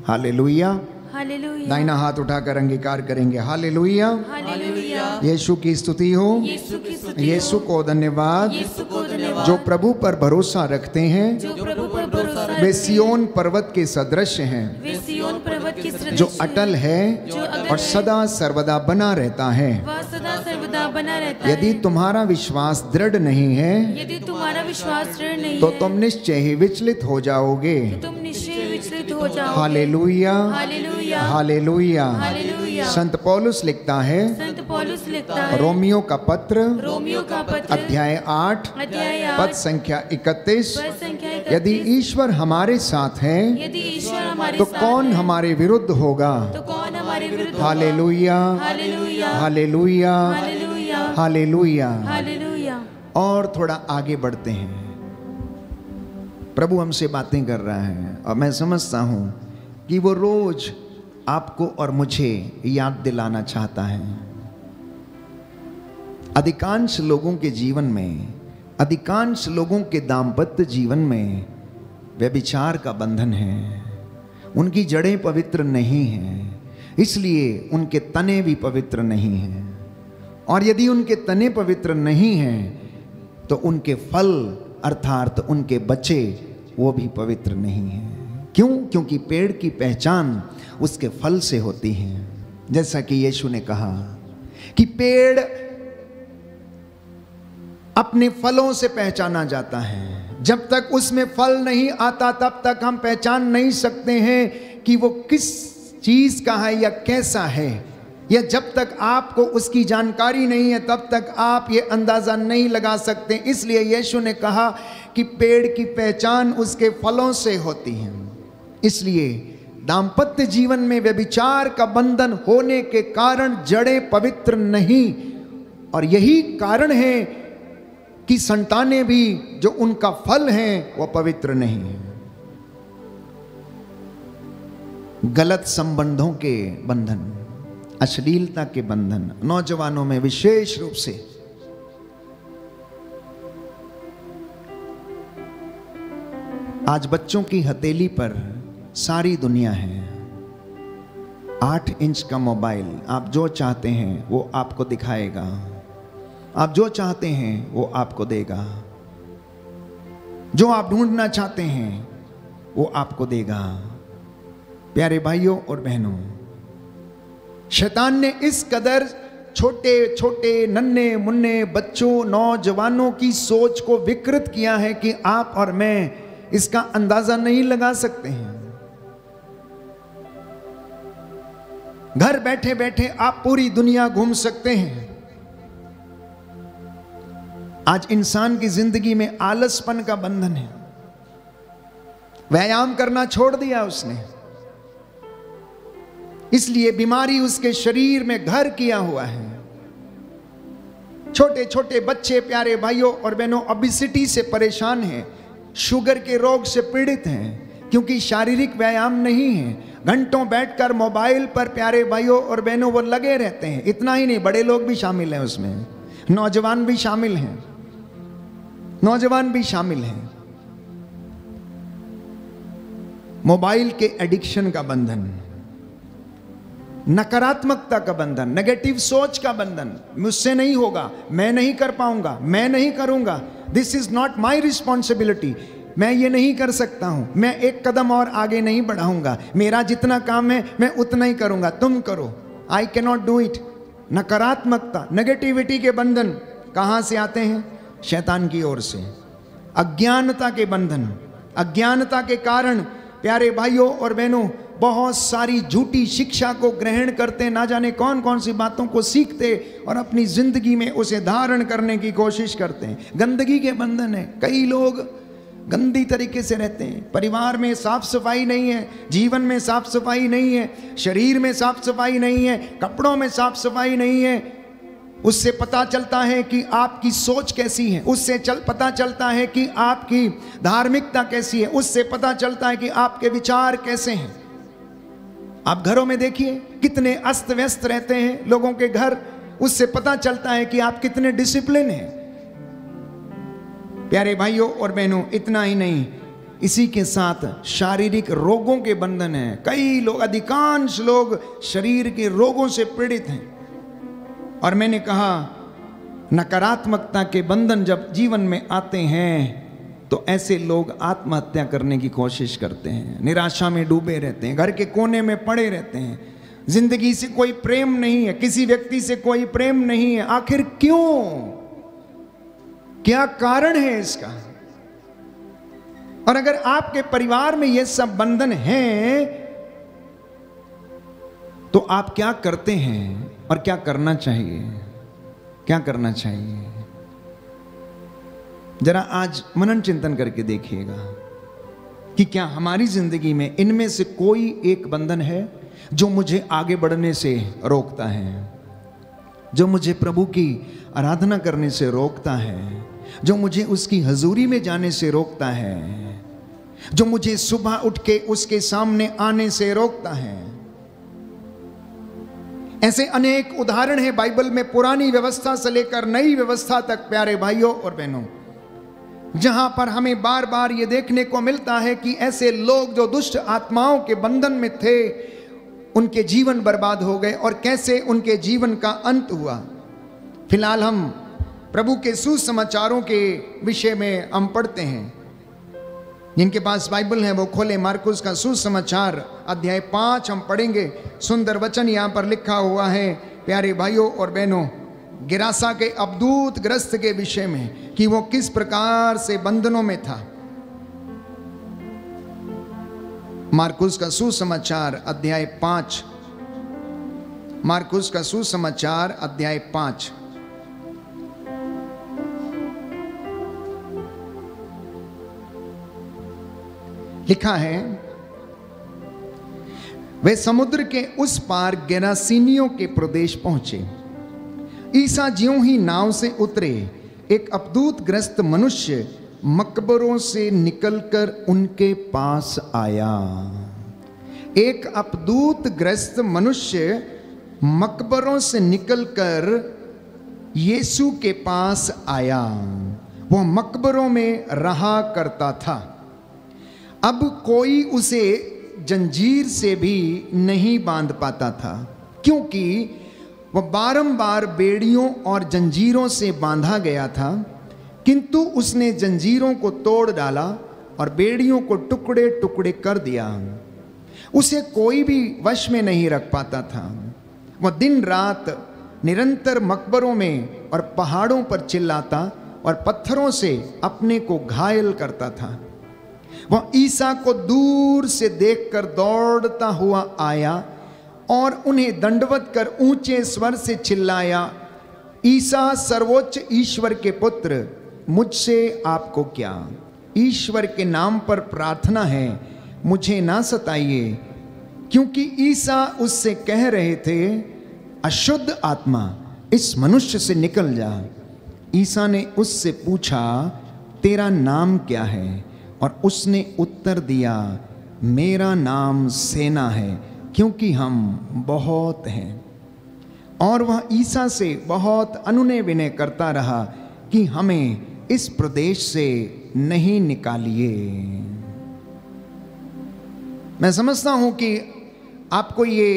हालेलुया, हालेलुया, दाहिना हाथ उठाकर अंगीकार करेंगे। हालेलुया, हालेलुया, यीशु की स्तुति हो, यीशु की स्तुति यीशु को धन्यवाद। यीशु को धन्यवाद। जो प्रभु पर भरोसा रखते हैं जो प्रभु पर भरोसा वे रखते हैं, सियोन पर्वत के सदृश हैं, वे सिय्योन पर्वत की सदृश जो हैं, अटल है जो अटल और है, सदा सर्वदा बना रहता है। वह सदा सर्वदा बना रहता है। यदि तुम्हारा विश्वास दृढ़ नहीं है यदि तुम्हारा विश्वास दृढ़ नहीं तो है, तुम निश्चय ही विचलित हो जाओगे। तुम निश्चय विचलित हो जाओगे। हालेलुया, हालेलुया, हालेलुया। हालेलुया। संत पौलुस लिखता है, संत पौलुस लिखता है, रोमियो का पत्र रोमियो का पत्र अध्याय 8 अध्याय पद 8 संख्या 31, पद संख्या 31, यदि ईश्वर हमारे साथ है यदि ईश्वर हमारे तो साथ कौन है, हमारे विरुद्ध होगा। तो कौन हमारे विरुद्ध होगा? हालेलुया, हालेलुया, हालेलुया, हालेलुया, हालेलुया। हालेलुया। और थोड़ा आगे बढ़ते हैं। प्रभु हमसे बातें कर रहा है और मैं समझता हूं कि वो रोज आपको और मुझे याद दिलाना चाहता है। अधिकांश लोगों के जीवन में, अधिकांश लोगों के दाम्पत्य जीवन में व्यभिचार का बंधन है। उनकी जड़ें पवित्र नहीं हैं, इसलिए उनके तने भी पवित्र नहीं हैं। और यदि उनके तने पवित्र नहीं हैं तो उनके फल अर्थात उनके बच्चे वो भी पवित्र नहीं हैं। क्यों? क्योंकि पेड़ की पहचान उसके फल से होती है। जैसा कि यीशु ने कहा कि पेड़ अपने फलों से पहचाना जाता है। जब तक उसमें फल नहीं आता तब तक हम पहचान नहीं सकते हैं कि वो किस चीज का है या कैसा है। या जब तक आपको उसकी जानकारी नहीं है तब तक आप ये अंदाजा नहीं लगा सकते। इसलिए यीशु ने कहा कि पेड़ की पहचान उसके फलों से होती है। इसलिए दाम्पत्य जीवन में व्यभिचार का बंधन होने के कारण जड़ें पवित्र नहीं, और यही कारण है कि संतानें भी जो उनका फल हैं वो पवित्र नहीं है। गलत संबंधों के बंधन, अश्लीलता के बंधन नौजवानों में विशेष रूप से। आज बच्चों की हथेली पर सारी दुनिया है। 8 इंच का मोबाइल, आप जो चाहते हैं वो आपको दिखाएगा, आप जो चाहते हैं वो आपको देगा, जो आप ढूंढना चाहते हैं वो आपको देगा। प्यारे भाइयों और बहनों, शैतान ने इस कदर छोटे छोटे नन्हे मुन्ने बच्चों, नौजवानों की सोच को विकृत किया है कि आप और मैं इसका अंदाजा नहीं लगा सकते हैं। घर बैठे बैठे आप पूरी दुनिया घूम सकते हैं। आज इंसान की जिंदगी में आलसपन का बंधन है। व्यायाम करना छोड़ दिया उसने, इसलिए बीमारी उसके शरीर में घर किया हुआ है। छोटे छोटे बच्चे, प्यारे भाइयों और बहनों, ओबेसिटी से परेशान हैं, शुगर के रोग से पीड़ित हैं, क्योंकि शारीरिक व्यायाम नहीं है। घंटों बैठकर मोबाइल पर, प्यारे भाइयों और बहनों, वो लगे रहते हैं। इतना ही नहीं, बड़े लोग भी शामिल हैं उसमें, नौजवान भी शामिल हैं, नौजवान भी शामिल हैं। मोबाइल के एडिक्शन का बंधन, नकारात्मकता का बंधन, नेगेटिव सोच का बंधन। मुझसे नहीं होगा, मैं नहीं कर पाऊंगा, मैं नहीं करूंगा, this is not my responsibility, मैं ये नहीं कर सकता हूं, मैं एक कदम और आगे नहीं बढ़ाऊंगा, मेरा जितना काम है मैं उतना ही करूंगा, तुम करो, I can not do it. नकारात्मकता, नेगेटिविटी के बंधन, कहां से आते हैं? शैतान की ओर से। अज्ञानता के बंधन, अज्ञानता के कारण प्यारे भाइयों और बहनों बहुत सारी झूठी शिक्षा को ग्रहण करते, ना जाने कौन कौन सी बातों को सीखते और अपनी जिंदगी में उसे धारण करने की कोशिश करते हैं। गंदगी के बंधन है। कई लोग गंदी तरीके से रहते हैं। परिवार में साफ सफाई नहीं है, जीवन में साफ सफाई नहीं है, शरीर में साफ सफाई नहीं है, कपड़ों में साफ सफाई नहीं है। उससे पता चलता है कि आपकी सोच कैसी है, उससे पता चलता है कि आपकी धार्मिकता कैसी है, उससे पता चलता है कि आपके विचार कैसे हैं। आप घरों में देखिए कितने अस्त व्यस्त रहते हैं लोगों के घर, उससे पता चलता है कि आप कितने डिसिप्लिन हैं। प्यारे भाइयों और बहनों, इतना ही नहीं, इसी के साथ शारीरिक रोगों के बंधन हैं। कई लोग, अधिकांश लोग शरीर के रोगों से पीड़ित हैं। और मैंने कहा नकारात्मकता के बंधन जब जीवन में आते हैं तो ऐसे लोग आत्महत्या करने की कोशिश करते हैं, निराशा में डूबे रहते हैं, घर के कोने में पड़े रहते हैं। जिंदगी से कोई प्रेम नहीं है, किसी व्यक्ति से कोई प्रेम नहीं है। आखिर क्यों? क्या कारण है इसका? और अगर आपके परिवार में ये सब बंधन हैं तो आप क्या करते हैं और क्या करना चाहिए? क्या करना चाहिए? जरा आज मनन चिंतन करके देखिएगा कि क्या हमारी जिंदगी में इनमें से कोई एक बंधन है जो मुझे आगे बढ़ने से रोकता है, जो मुझे प्रभु की आराधना करने से रोकता है, जो मुझे उसकी हजूरी में जाने से रोकता है, जो मुझे सुबह उठ के उसके सामने आने से रोकता है। ऐसे अनेक उदाहरण हैं बाइबल में, पुरानी व्यवस्था से लेकर नई व्यवस्था तक प्यारे भाइयों और बहनों, जहां पर हमें बार बार ये देखने को मिलता है कि ऐसे लोग जो दुष्ट आत्माओं के बंधन में थे, उनके जीवन बर्बाद हो गए और कैसे उनके जीवन का अंत हुआ। फिलहाल हम प्रभु के सुसमाचारों के विषय में हम पढ़ते हैं। जिनके पास बाइबल है वो खोले मार्कुस का सुसमाचार अध्याय 5 हम पढ़ेंगे। सुंदर वचन यहाँ पर लिखा हुआ है प्यारे भाइयों और बहनों, गिरासा के अवधूत ग्रस्त के विषय में कि वो किस प्रकार से बंधनों में था। मार्कुस का सुसमाचार अध्याय 5, मार्कुस का सुसमाचार अध्याय 5। लिखा है, वे समुद्र के उस पार गेरासीनियों के प्रदेश पहुंचे। ईसा ज्यों ही नाव से उतरे, एक अवधूत ग्रस्त मनुष्य मकबरों से निकलकर उनके पास आया। एक अवधूत ग्रस्त मनुष्य मकबरों से निकलकर यीशु के पास आया। वह मकबरों में रहा करता था। अब कोई उसे जंजीर से भी नहीं बांध पाता था, क्योंकि वह बारंबार बेड़ियों और जंजीरों से बांधा गया था। किंतु उसने जंजीरों को तोड़ डाला और बेड़ियों को टुकड़े टुकड़े कर दिया। उसे कोई भी वश में नहीं रख पाता था। वह दिन रात निरंतर मकबरों में और पहाड़ों पर चिल्लाता और पत्थरों से अपने को घायल करता था। वह ईसा को दूर से देखकर दौड़ता हुआ आया और उन्हें दंडवत कर ऊंचे स्वर से चिल्लाया, ईसा सर्वोच्च ईश्वर के पुत्र, मुझसे आपको क्या? ईश्वर के नाम पर प्रार्थना है, मुझे ना सताइए। क्योंकि ईसा उससे कह रहे थे, अशुद्ध आत्मा इस मनुष्य से निकल जा। ईसा ने उससे पूछा, तेरा नाम क्या है? और उसने उत्तर दिया, मेरा नाम सेना है, क्योंकि हम बहुत हैं। और वह ईसा से बहुत अनुनय विनय करता रहा कि हमें इस प्रदेश से नहीं निकालिए। मैं समझता हूं कि आपको ये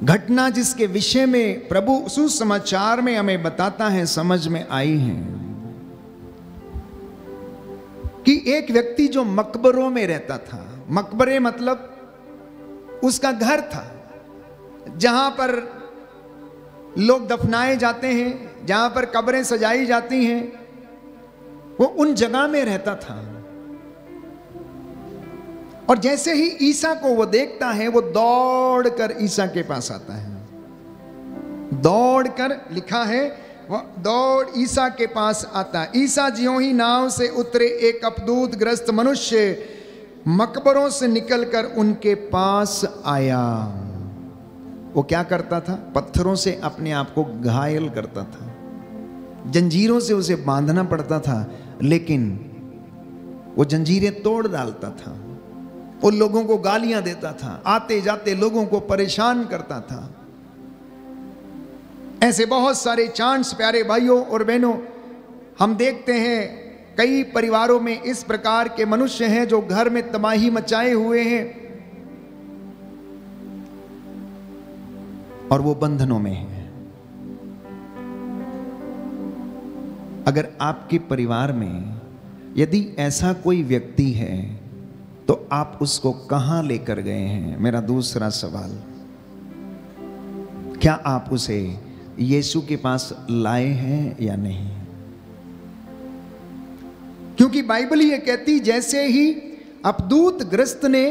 घटना जिसके विषय में प्रभु सुसमाचार में हमें बताता है समझ में आई है कि एक व्यक्ति जो मकबरों में रहता था, मकबरे मतलब उसका घर था जहां पर लोग दफनाए जाते हैं, जहां पर कब्रें सजाई जाती हैं, वो उन जगह में रहता था। और जैसे ही ईसा को वो देखता है, वो दौड़कर ईसा के पास आता है। दौड़कर, लिखा है, वो दौड़ ईसा के पास आता। ईसा ज्यों ही नाव से उतरे, एक अपदूत ग्रस्त मनुष्य मकबरों से निकलकर उनके पास आया। वो क्या करता था? पत्थरों से अपने आप को घायल करता था, जंजीरों से उसे बांधना पड़ता था, लेकिन वो जंजीरें तोड़ डालता था। वो लोगों को गालियां देता था, आते जाते लोगों को परेशान करता था। ऐसे बहुत सारे चांस प्यारे भाइयों और बहनों हम देखते हैं। कई परिवारों में इस प्रकार के मनुष्य हैं जो घर में तबाही मचाए हुए हैं और वो बंधनों में हैं। अगर आपके परिवार में यदि ऐसा कोई व्यक्ति है तो आप उसको कहां लेकर गए हैं? मेरा दूसरा सवाल, क्या आप उसे यीशु के पास लाए हैं या नहीं? क्योंकि बाइबल ये कहती, जैसे ही अपदूत ग्रस्त ने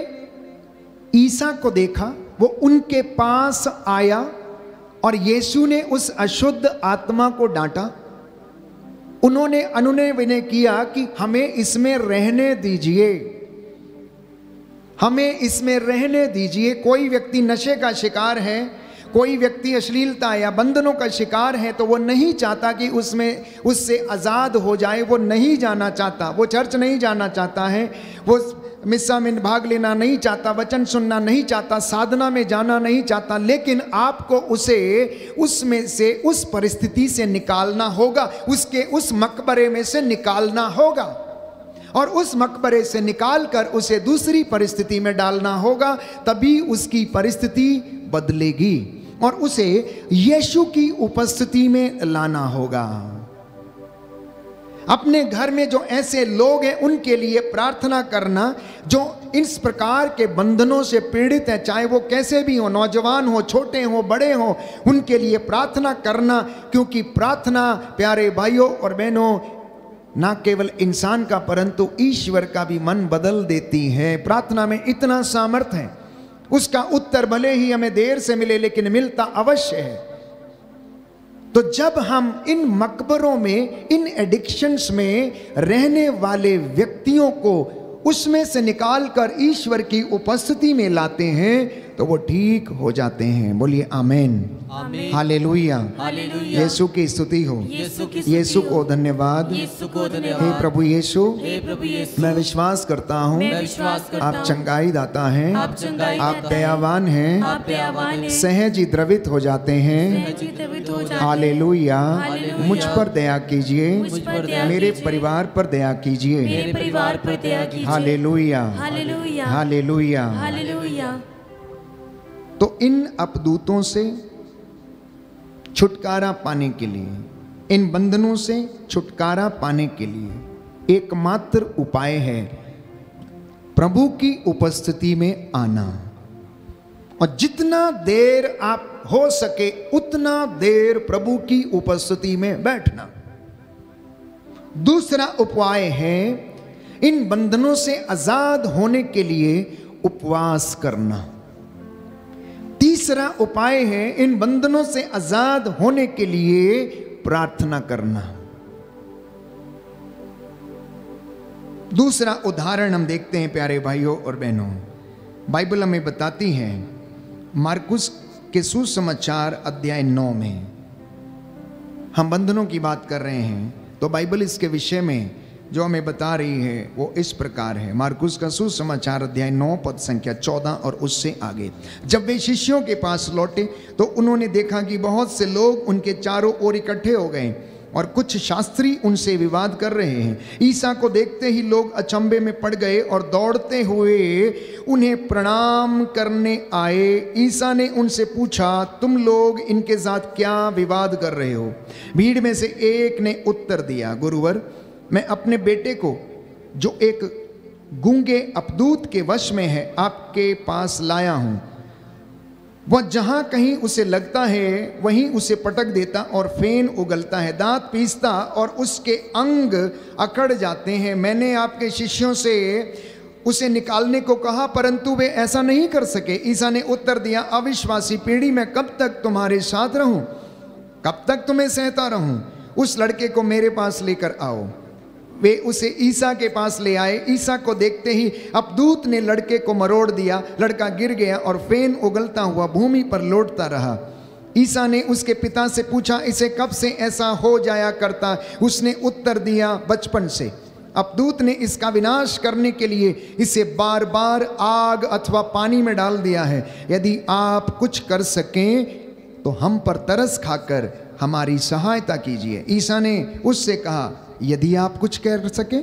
ईसा को देखा, वो उनके पास आया और यीशु ने उस अशुद्ध आत्मा को डांटा। उन्होंने अनुनय विनय किया कि हमें इसमें रहने दीजिए, हमें इसमें रहने दीजिए। कोई व्यक्ति नशे का शिकार है, कोई व्यक्ति अश्लीलता या बंधनों का शिकार है, तो वो नहीं चाहता कि उससे आज़ाद हो जाए। वो नहीं जाना चाहता, वो चर्च नहीं जाना चाहता है, वो मिस्सा में भाग लेना नहीं चाहता, वचन सुनना नहीं चाहता, साधना में जाना नहीं चाहता। लेकिन आपको उसे उसमें से, उस परिस्थिति से निकालना होगा, उसके उस मकबरे में से निकालना होगा, और उस मकबरे से निकालकर उसे दूसरी परिस्थिति में डालना होगा। तभी उसकी परिस्थिति बदलेगी और उसे यीशु की उपस्थिति में लाना होगा। अपने घर में जो ऐसे लोग हैं उनके लिए प्रार्थना करना, जो इस प्रकार के बंधनों से पीड़ित हैं, चाहे वो कैसे भी हो, नौजवान हो, छोटे हो, बड़े हो, उनके लिए प्रार्थना करना। क्योंकि प्रार्थना प्यारे भाइयों और बहनों ना केवल इंसान का परंतु ईश्वर का भी मन बदल देती है। प्रार्थना में इतना सामर्थ्य है, उसका उत्तर भले ही हमें देर से मिले लेकिन मिलता अवश्य है। तो जब हम इन मकबरों में, इन एडिक्शंस में रहने वाले व्यक्तियों को उसमें से निकालकर ईश्वर की उपस्थिति में लाते हैं तो वो ठीक हो जाते हैं। बोलिए आमीन, हालेलुया, यीशु की स्तुति हो, यीशु को धन्यवाद, हे प्रभु यीशु। मैं विश्वास करता हूँ आप चंगाई दाता हैं, आप दयावान हैं, सहज ही द्रवित हो जाते हैं। हालेलुया, मुझ पर दया कीजिए, मेरे परिवार पर दया कीजिए। हालेलुया, हालेलुया, हालेलुया। तो इन अपदूतों से छुटकारा पाने के लिए, इन बंधनों से छुटकारा पाने के लिए एकमात्र उपाय है प्रभु की उपस्थिति में आना। और जितना देर आप हो सके उतना देर प्रभु की उपस्थिति में बैठना। दूसरा उपाय है इन बंधनों से आजाद होने के लिए उपवास करना। तीसरा उपाय है इन बंधनों से आजाद होने के लिए प्रार्थना करना। दूसरा उदाहरण हम देखते हैं प्यारे भाइयों और बहनों, बाइबल हमें बताती है मार्कुस के सुसमाचार अध्याय 9 में हम बंधनों की बात कर रहे हैं। तो बाइबल इसके विषय में जो हमें बता रही है वो इस प्रकार है। मार्कुस का सुसमाचार अध्याय 9 पद संख्या 14 और उससे आगे। जब वे शिष्यों के पास लौटे तो उन्होंने देखा कि बहुत से लोग उनके चारों ओर इकट्ठे हो गए और कुछ शास्त्री उनसे विवाद कर रहे हैं। ईसा को देखते ही लोग अचंभे में पड़ गए और दौड़ते हुए उन्हें प्रणाम करने आए। ईसा ने उनसे पूछा, तुम लोग इनके साथ क्या विवाद कर रहे हो? भीड़ में से एक ने उत्तर दिया, गुरुवर, मैं अपने बेटे को जो एक गूंगे अपदूत के वश में है आपके पास लाया हूं। वह जहां कहीं उसे लगता है वहीं उसे पटक देता और फेन उगलता है, दांत पीसता और उसके अंग अकड़ जाते हैं। मैंने आपके शिष्यों से उसे निकालने को कहा परंतु वे ऐसा नहीं कर सके। ईसा ने उत्तर दिया, अविश्वासी पीढ़ी, मैं कब तक तुम्हारे साथ रहूं, कब तक तुम्हें सहता रहूं? उस लड़के को मेरे पास लेकर आओ। वे उसे ईसा के पास ले आए। ईसा को देखते ही अपदूत ने लड़के को मरोड़ दिया। लड़का गिर गया और फेन उगलता हुआ भूमि पर लौटता रहा। ईसा ने उसके पिता से पूछा, इसे कब से ऐसा हो जाया करता? उसने उत्तर दिया, बचपन से। अपदूत ने इसका विनाश करने के लिए इसे बार बार आग अथवा पानी में डाल दिया है। यदि आप कुछ कर सकें तो हम पर तरस खाकर हमारी सहायता कीजिए। ईसा ने उससे कहा, यदि आप कुछ कर सके,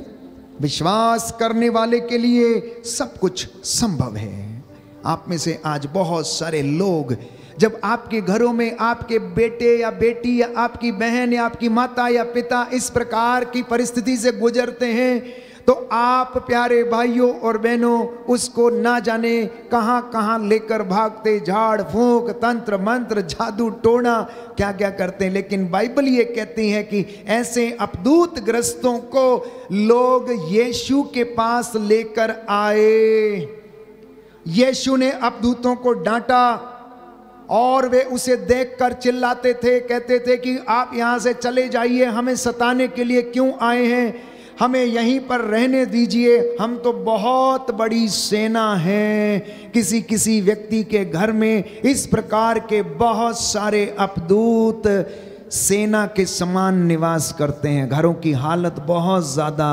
विश्वास करने वाले के लिए सब कुछ संभव है। आप में से आज बहुत सारे लोग, जब आपके घरों में आपके बेटे या बेटी या आपकी बहन या आपकी माता या पिता इस प्रकार की परिस्थिति से गुजरते हैं, तो आप प्यारे भाइयों और बहनों उसको ना जाने कहां कहां लेकर भागते, झाड़ फूंक, तंत्र मंत्र, जादू टोना, क्या क्या करते हैं। लेकिन बाइबल ये कहती है कि ऐसे अपदूत ग्रस्तों को लोग यीशु के पास लेकर आए। यीशु ने अपदूतों को डांटा और वे उसे देखकर चिल्लाते थे, कहते थे कि आप यहां से चले जाइए, हमें सताने के लिए क्यों आए हैं, हमें यहीं पर रहने दीजिए, हम तो बहुत बड़ी सेना है। किसी किसी व्यक्ति के घर में इस प्रकार के बहुत सारे अपदूत सेना के समान निवास करते हैं। घरों की हालत बहुत ज़्यादा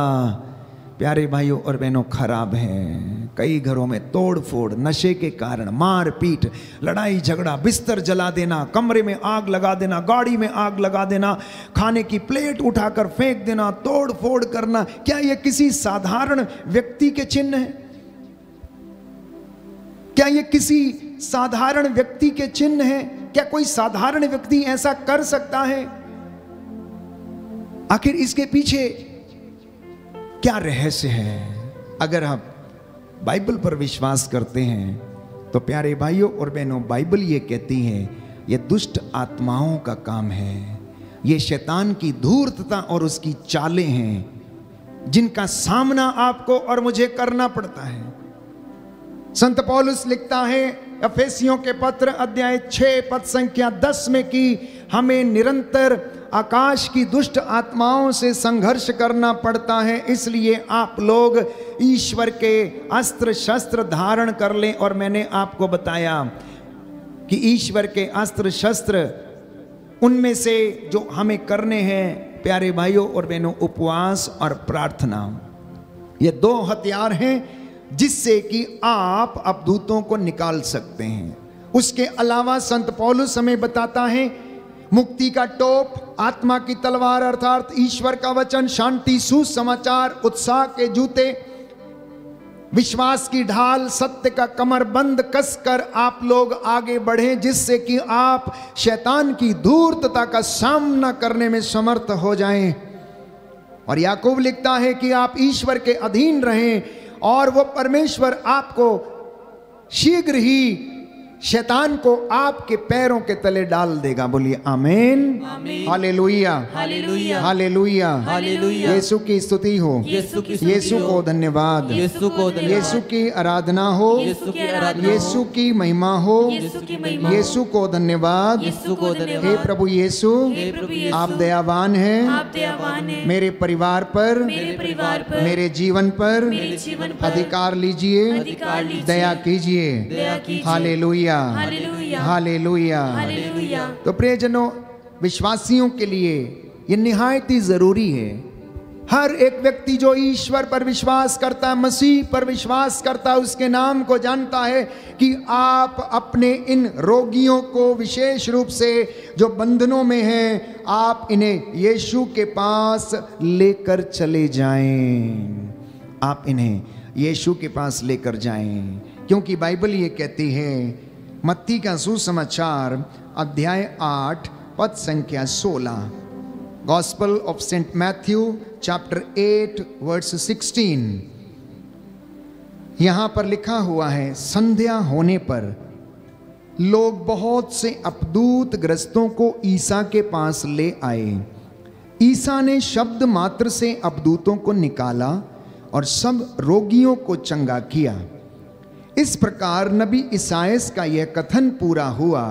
प्यारे भाइयों और बहनों खराब है। कई घरों में तोड़ फोड़, नशे के कारण मार पीट, लड़ाई झगड़ा, बिस्तर जला देना, कमरे में आग लगा देना, गाड़ी में आग लगा देना, खाने की प्लेट उठाकर फेंक देना, तोड़ फोड़ करना। क्या ये किसी साधारण व्यक्ति के चिन्ह है? क्या ये किसी साधारण व्यक्ति के चिन्ह है? क्या कोई साधारण व्यक्ति ऐसा कर सकता है? आखिर इसके पीछे क्या रहस्य है? अगर आप बाइबल पर विश्वास करते हैं तो प्यारे भाइयों और बहनों, बाइबल ये कहती है ये दुष्ट आत्माओं का काम है, ये शैतान की धूर्तता और उसकी चालें हैं जिनका सामना आपको और मुझे करना पड़ता है। संत पौलुस लिखता है एफेसियों के पत्र अध्याय 6 पद संख्या 10 में कि हमें निरंतर आकाश की दुष्ट आत्माओं से संघर्ष करना पड़ता है, इसलिए आप लोग ईश्वर के अस्त्र शस्त्र धारण कर लें। और मैंने आपको बताया कि ईश्वर के अस्त्र शस्त्र, उनमें से जो हमें करने हैं प्यारे भाइयों और बहनों, उपवास और प्रार्थना, ये दो हथियार हैं जिससे कि आप अपदूतों को निकाल सकते हैं। उसके अलावा संत पौलुस हमें बताता है मुक्ति का टोप, आत्मा की तलवार अर्थात ईश्वर का वचन, शांति, सुसमाचार, उत्साह के जूते, विश्वास की ढाल, सत्य का कमरबंद कसकर आप लोग आगे बढ़ें जिससे कि आप शैतान की धूर्तता का सामना करने में समर्थ हो जाएं। और याकूब लिखता है कि आप ईश्वर के अधीन रहें और वो परमेश्वर आपको शीघ्र ही शैतान को आपके पैरों के तले डाल देगा। बोलिए आमीन, हालेलुया, हालेलुया, हालेलुया, हालेलुया। यीशु की स्तुति हो, यीशु को धन्यवाद, यीशु को धन्यवाद, यीशु की आराधना हो, यीशु की आराधना, यीशु की महिमा हो, यीशु की महिमा, यीशु को धन्यवाद। यीशु को धन्यवाद। हे प्रभु यीशु, हे प्रभु यीशु, आप दयावान हैं, आप दयावान हैं, मेरे परिवार पर, मेरे परिवार पर, मेरे जीवन पर मेरे जीवन पर अधिकार लीजिए, अधिकार लीजिए, दया कीजिए। दया कीजिए। हालेलुया, हालेलुया, हालेलुया। हालेलुया। तो प्रियजनों, विश्वासियों के लिए ये निहायत ही जरूरी है। हर एक व्यक्ति जो ईश्वर पर विश्वास करता है, मसीह पर विश्वास करता है, उसके नाम को जानता है कि आप अपने इन रोगियों को विशेष रूप से जो बंधनों में हैं, आप इन्हें यीशु के पास लेकर चले जाएं। आप इन्हें यीशु के पास लेकर जाएं, क्योंकि बाइबल ये कहती है, मत्ती का सुसमाचार अध्याय 8 पद संख्या 16, Gospel of Saint Matthew chapter 8 verse 16, यहां पर लिखा हुआ है, संध्या होने पर लोग बहुत से अपदूत ग्रस्तों को ईसा के पास ले आए। ईसा ने शब्द मात्र से अपदूतों को निकाला और सब रोगियों को चंगा किया। इस प्रकार नबी ईसायास का यह कथन पूरा हुआ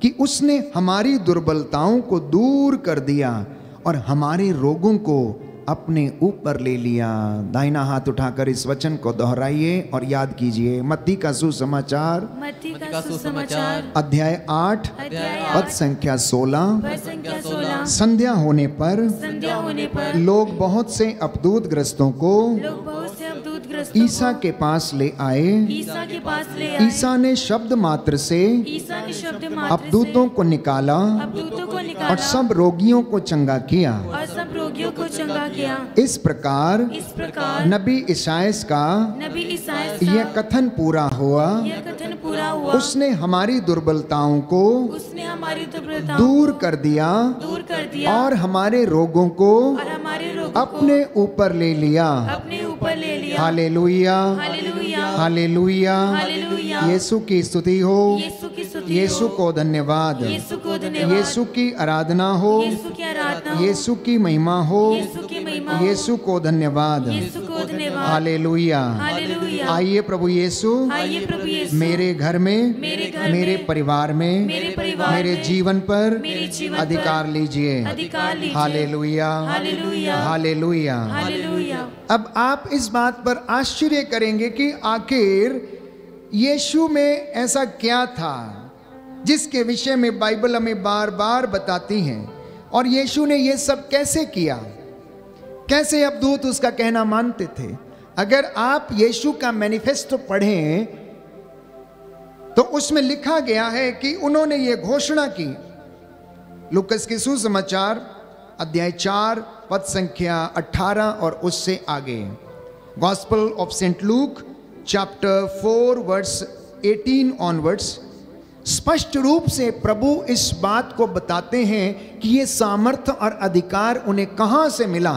कि उसने हमारी दुर्बलताओं को दूर कर दिया और हमारे रोगों को अपने ऊपर ले लिया। दाहिना हाथ उठाकर इस वचन को दोहराइए और याद कीजिए। मत्ती का सुसमाचार अध्याय 8 पद संख्या 16। संध्या होने पर लोग बहुत से अपदूत ग्रस्तों को ईसा के पास ले आए। ईसा ने शब्द मात्र से अपदूतों को निकाला और सब रोगियों को चंगा किया। इस प्रकार नबी ईसायास का यह कथन पूरा हुआ। उसने हमारी दुर्बलताओं को दूर कर दिया और हमारे रोगों को अपने ऊपर ले लिया। हालेलुया, हालेलुया। यीशु की स्तुति हो, यीशु को धन्यवाद, यीशु की आराधना हो, यीशु की महिमा हो, यीशु को धन्यवाद। हालेलुया। आइए प्रभु यीशु मेरे घर में, मेरे परिवार में, मेरे जीवन पर अधिकार लीजिए। Hallelujah, hallelujah. अब आप इस बात पर आश्चर्य करेंगे कि आखिर यीशु में ऐसा क्या था जिसके विषय में बाइबल हमें बार बार बताती है, और यीशु ने यह सब कैसे किया, कैसे अपदूत उसका कहना मानते थे। अगर आप यीशु का मैनिफेस्टो पढ़ें तो उसमें लिखा गया है कि उन्होंने ये घोषणा की। लूकस के सुसमाचार अध्याय 4 पद संख्या 18 और उससे आगे। Gospel of Saint Luke chapter 4 verse 18 onwards स्पष्ट रूप से प्रभु इस बात को बताते हैं कि ये सामर्थ्य और अधिकार उन्हें कहां से मिला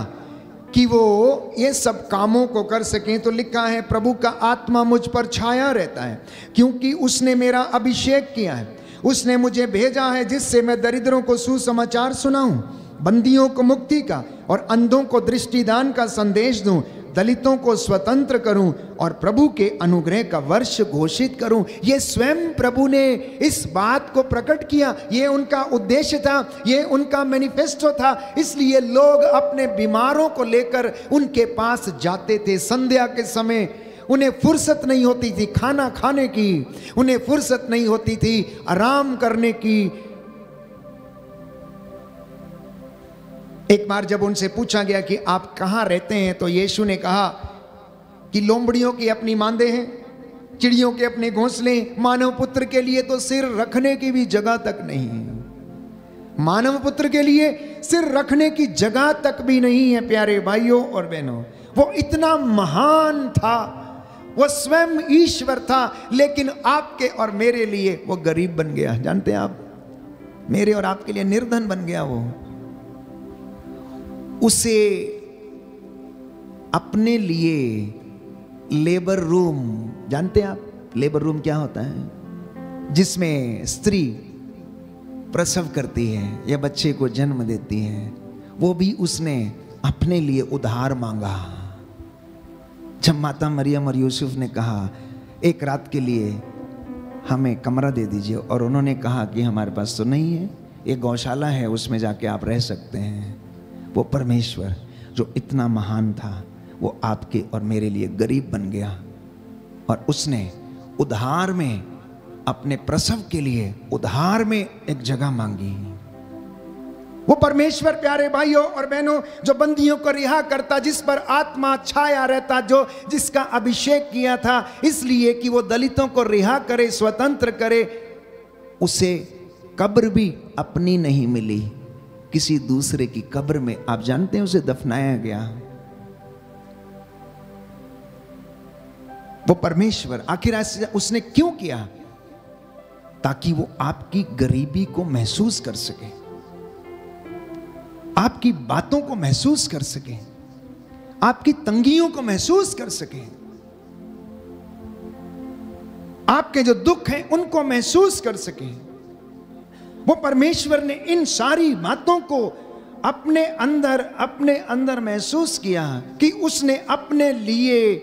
कि वो ये सब कामों को कर सकें। तो लिखा है, प्रभु का आत्मा मुझ पर छाया रहता है क्योंकि उसने मेरा अभिषेक किया है। उसने मुझे भेजा है जिससे मैं दरिद्रों को सुसमाचार सुनाऊं, बंदियों को मुक्ति का और अंधों को दृष्टिदान का संदेश दूं, दलितों को स्वतंत्र करूं और प्रभु के अनुग्रह का वर्ष घोषित करूं। ये स्वयं प्रभु ने इस बात को प्रकट किया। ये उनका उद्देश्य था, ये उनका मैनिफेस्टो था। इसलिए लोग अपने बीमारों को लेकर उनके पास जाते थे। संध्या के समय उन्हें फुर्सत नहीं होती थी खाना खाने की, उन्हें फुर्सत नहीं होती थी आराम करने की। एक बार जब उनसे पूछा गया कि आप कहाँ रहते हैं, तो यीशु ने कहा कि लोमड़ियों की अपनी मांदे हैं, चिड़ियों के अपने घोंसले, मानव पुत्र के लिए तो सिर रखने की भी जगह तक नहीं है। मानव पुत्र के लिए सिर रखने की जगह तक भी नहीं है। प्यारे भाइयों और बहनों, वो इतना महान था, वो स्वयं ईश्वर था, लेकिन आपके और मेरे लिए वो गरीब बन गया। जानते हैं आप, मेरे और आपके लिए निर्धन बन गया। वो उसे अपने लिए लेबर रूम, जानते हैं आप लेबर रूम क्या होता है, जिसमें स्त्री प्रसव करती है या बच्चे को जन्म देती है, वो भी उसने अपने लिए उधार मांगा। जब माता मरियम और यूसुफ ने कहा एक रात के लिए हमें कमरा दे दीजिए, और उन्होंने कहा कि हमारे पास तो नहीं है, एक गौशाला है उसमें जाके आप रह सकते हैं। वो परमेश्वर जो इतना महान था, वो आपके और मेरे लिए गरीब बन गया, और उसने उधार में अपने प्रसव के लिए उधार में एक जगह मांगी। वो परमेश्वर प्यारे भाइयों और बहनों, जो बंदियों को रिहा करता, जिस पर आत्मा छाया रहता, जो जिसका अभिषेक किया था इसलिए कि वो दलितों को रिहा करे, स्वतंत्र करे, उसे कब्र भी अपनी नहीं मिली, किसी दूसरे की कब्र में, आप जानते हैं, उसे दफनाया गया। वो परमेश्वर आखिर ऐसा उसने क्यों किया? ताकि वो आपकी गरीबी को महसूस कर सके, आपकी बातों को महसूस कर सके, आपकी तंगियों को महसूस कर सके, आपके जो दुख हैं उनको महसूस कर सकें। वो परमेश्वर ने इन सारी बातों को अपने अंदर महसूस किया कि उसने अपने लिए,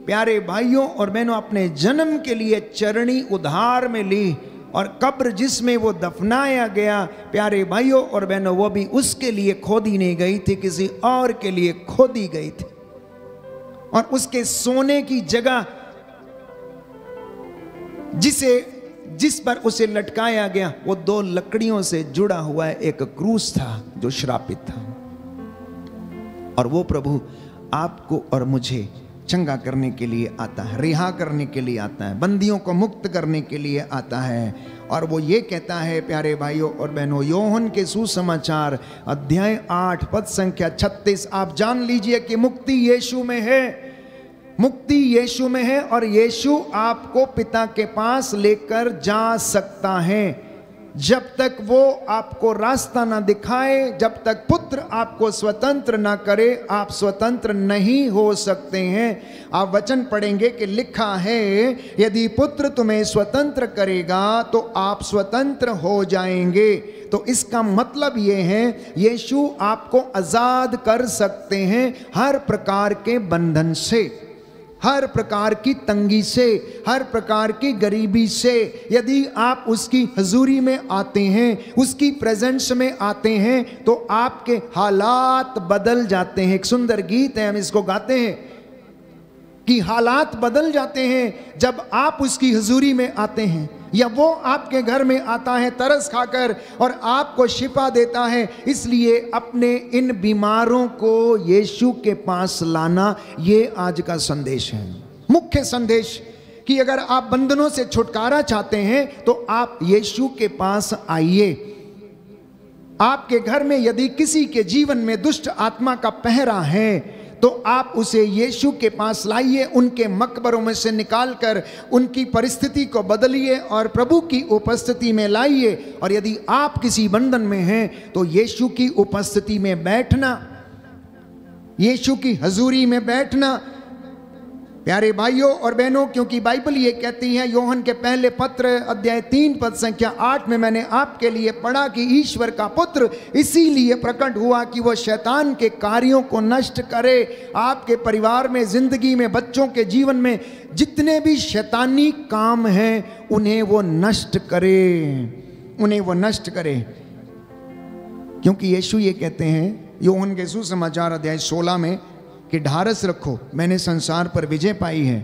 प्यारे भाइयों और बहनों, अपने जन्म के लिए चरणी उधार में ली, और कब्र जिसमें वो दफनाया गया, प्यारे भाइयों और बहनों, वो भी उसके लिए खोदी नहीं गई थी, किसी और के लिए खोदी गई थी। और उसके सोने की जगह जिस पर उसे लटकाया गया, वो 2 लकड़ियों से जुड़ा हुआ एक क्रूस था जो श्रापित था। और वो प्रभु आपको और मुझे चंगा करने के लिए आता है, रिहा करने के लिए आता है, बंदियों को मुक्त करने के लिए आता है। और वो ये कहता है, प्यारे भाइयों और बहनों, यूहन्ना के सुसमाचार अध्याय 8 पद संख्या 36, आप जान लीजिए कि मुक्ति यीशु में है, मुक्ति यीशु में है, और यीशु आपको पिता के पास लेकर जा सकता है। जब तक वो आपको रास्ता ना दिखाए, जब तक पुत्र आपको स्वतंत्र ना करे, आप स्वतंत्र नहीं हो सकते हैं। आप वचन पढ़ेंगे कि लिखा है, यदि पुत्र तुम्हें स्वतंत्र करेगा तो आप स्वतंत्र हो जाएंगे। तो इसका मतलब ये है, यीशु आपको आजाद कर सकते हैं हर प्रकार के बंधन से, हर प्रकार की तंगी से, हर प्रकार की गरीबी से। यदि आप उसकी हजूरी में आते हैं, उसकी प्रेजेंस में आते हैं, तो आपके हालात बदल जाते हैं। एक सुंदर गीत है, हम इसको गाते हैं कि हालात बदल जाते हैं जब आप उसकी हजूरी में आते हैं, या वो आपके घर में आता है तरस खाकर और आपको शिफा देता है। इसलिए अपने इन बीमारों को यीशु के पास लाना, ये आज का संदेश है, मुख्य संदेश, कि अगर आप बंधनों से छुटकारा चाहते हैं तो आप यीशु के पास आइए। आपके घर में यदि किसी के जीवन में दुष्ट आत्मा का पहरा है तो आप उसे यीशु के पास लाइए, उनके मकबरों में से निकालकर उनकी परिस्थिति को बदलिए और प्रभु की उपस्थिति में लाइए। और यदि आप किसी बंधन में हैं तो यीशु की उपस्थिति में बैठना, यीशु की हजूरी में बैठना, प्यारे भाइयों और बहनों, क्योंकि बाइबल ये कहती है, यूहन्ना के पहले पत्र अध्याय 3 पद संख्या 8 में मैंने आपके लिए पढ़ा कि ईश्वर का पुत्र इसीलिए प्रकट हुआ कि वह शैतान के कार्यों को नष्ट करे। आपके परिवार में, जिंदगी में, बच्चों के जीवन में जितने भी शैतानी काम हैं उन्हें वो नष्ट करे, उन्हें वो नष्ट करे। क्योंकि यीशु ये कहते हैं यूहन्ना के सुसमाचार अध्याय 16 में कि ढारस रखो, मैंने संसार पर विजय पाई है।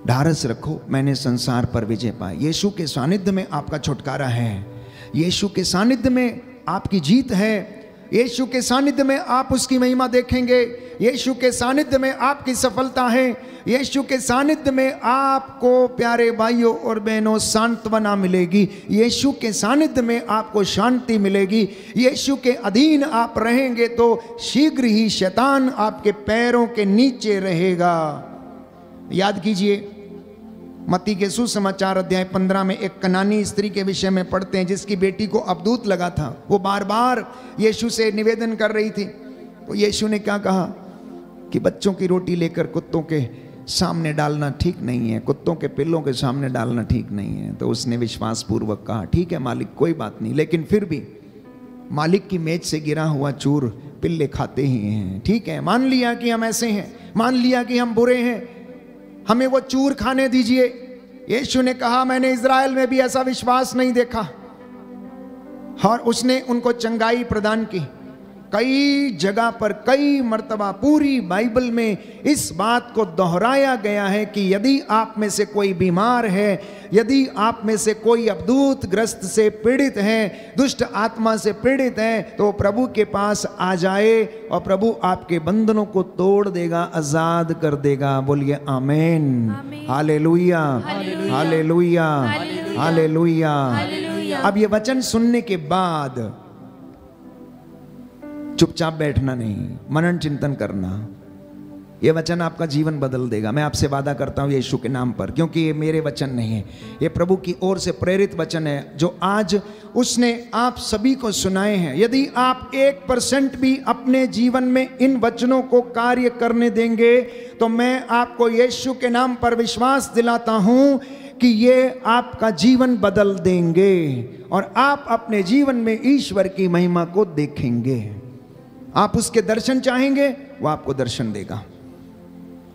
ढारस रखो, मैंने संसार पर विजय पाई। यीशु के सानिध्य में आपका छुटकारा है, यीशु के सानिध्य में आपकी जीत है, यीशु के सानिध्य में आप उसकी महिमा देखेंगे, यीशु के सानिध्य में आपकी सफलता है, यीशु के सानिध्य में आपको, प्यारे भाइयों और बहनों, सांत्वना मिलेगी, यीशु के सानिध्य में आपको शांति मिलेगी। यीशु के अधीन आप रहेंगे तो शीघ्र ही शैतान आपके पैरों के नीचे रहेगा। याद कीजिए, मत्ती के सुसमाचार अध्याय 15 में एक कनानी स्त्री के विषय में पढ़ते हैं जिसकी बेटी को अबदूत लगा था। वो बार बार यीशु से निवेदन कर रही थी। तो यीशु ने क्या कहा कि बच्चों की रोटी लेकर कुत्तों के सामने डालना ठीक नहीं है, कुत्तों के पिल्लों के सामने डालना ठीक नहीं है। तो उसने विश्वासपूर्वक कहा, ठीक है मालिक, कोई बात नहीं, लेकिन फिर भी मालिक की मेज से गिरा हुआ चूर पिल्ले खाते ही हैं। ठीक है, मान लिया कि हम ऐसे हैं, मान लिया कि हम बुरे हैं, हमें वो चूर खाने दीजिए। यीशु ने कहा, मैंने इज़राइल में भी ऐसा विश्वास नहीं देखा, और उसने उनको चंगाई प्रदान की। कई जगह पर, कई मर्तबा पूरी बाइबल में इस बात को दोहराया गया है कि यदि आप में से कोई बीमार है, यदि आप में से कोई अबदूत ग्रस्त से पीड़ित है, दुष्ट आत्मा से पीड़ित है, तो प्रभु के पास आ जाए और प्रभु आपके बंधनों को तोड़ देगा, आजाद कर देगा। बोलिए आमीन, हालेलुया, हालेलुया, हालेलुया। अब ये वचन सुनने के बाद चुपचाप बैठना नहीं, मनन चिंतन करना। ये वचन आपका जीवन बदल देगा, मैं आपसे वादा करता हूँ यीशु के नाम पर, क्योंकि ये मेरे वचन नहीं है, ये प्रभु की ओर से प्रेरित वचन है जो आज उसने आप सभी को सुनाए हैं। यदि आप 1% भी अपने जीवन में इन वचनों को कार्य करने देंगे तो मैं आपको यीशु के नाम पर विश्वास दिलाता हूँ कि ये आपका जीवन बदल देंगे और आप अपने जीवन में ईश्वर की महिमा को देखेंगे। आप उसके दर्शन चाहेंगे, वो आपको दर्शन देगा।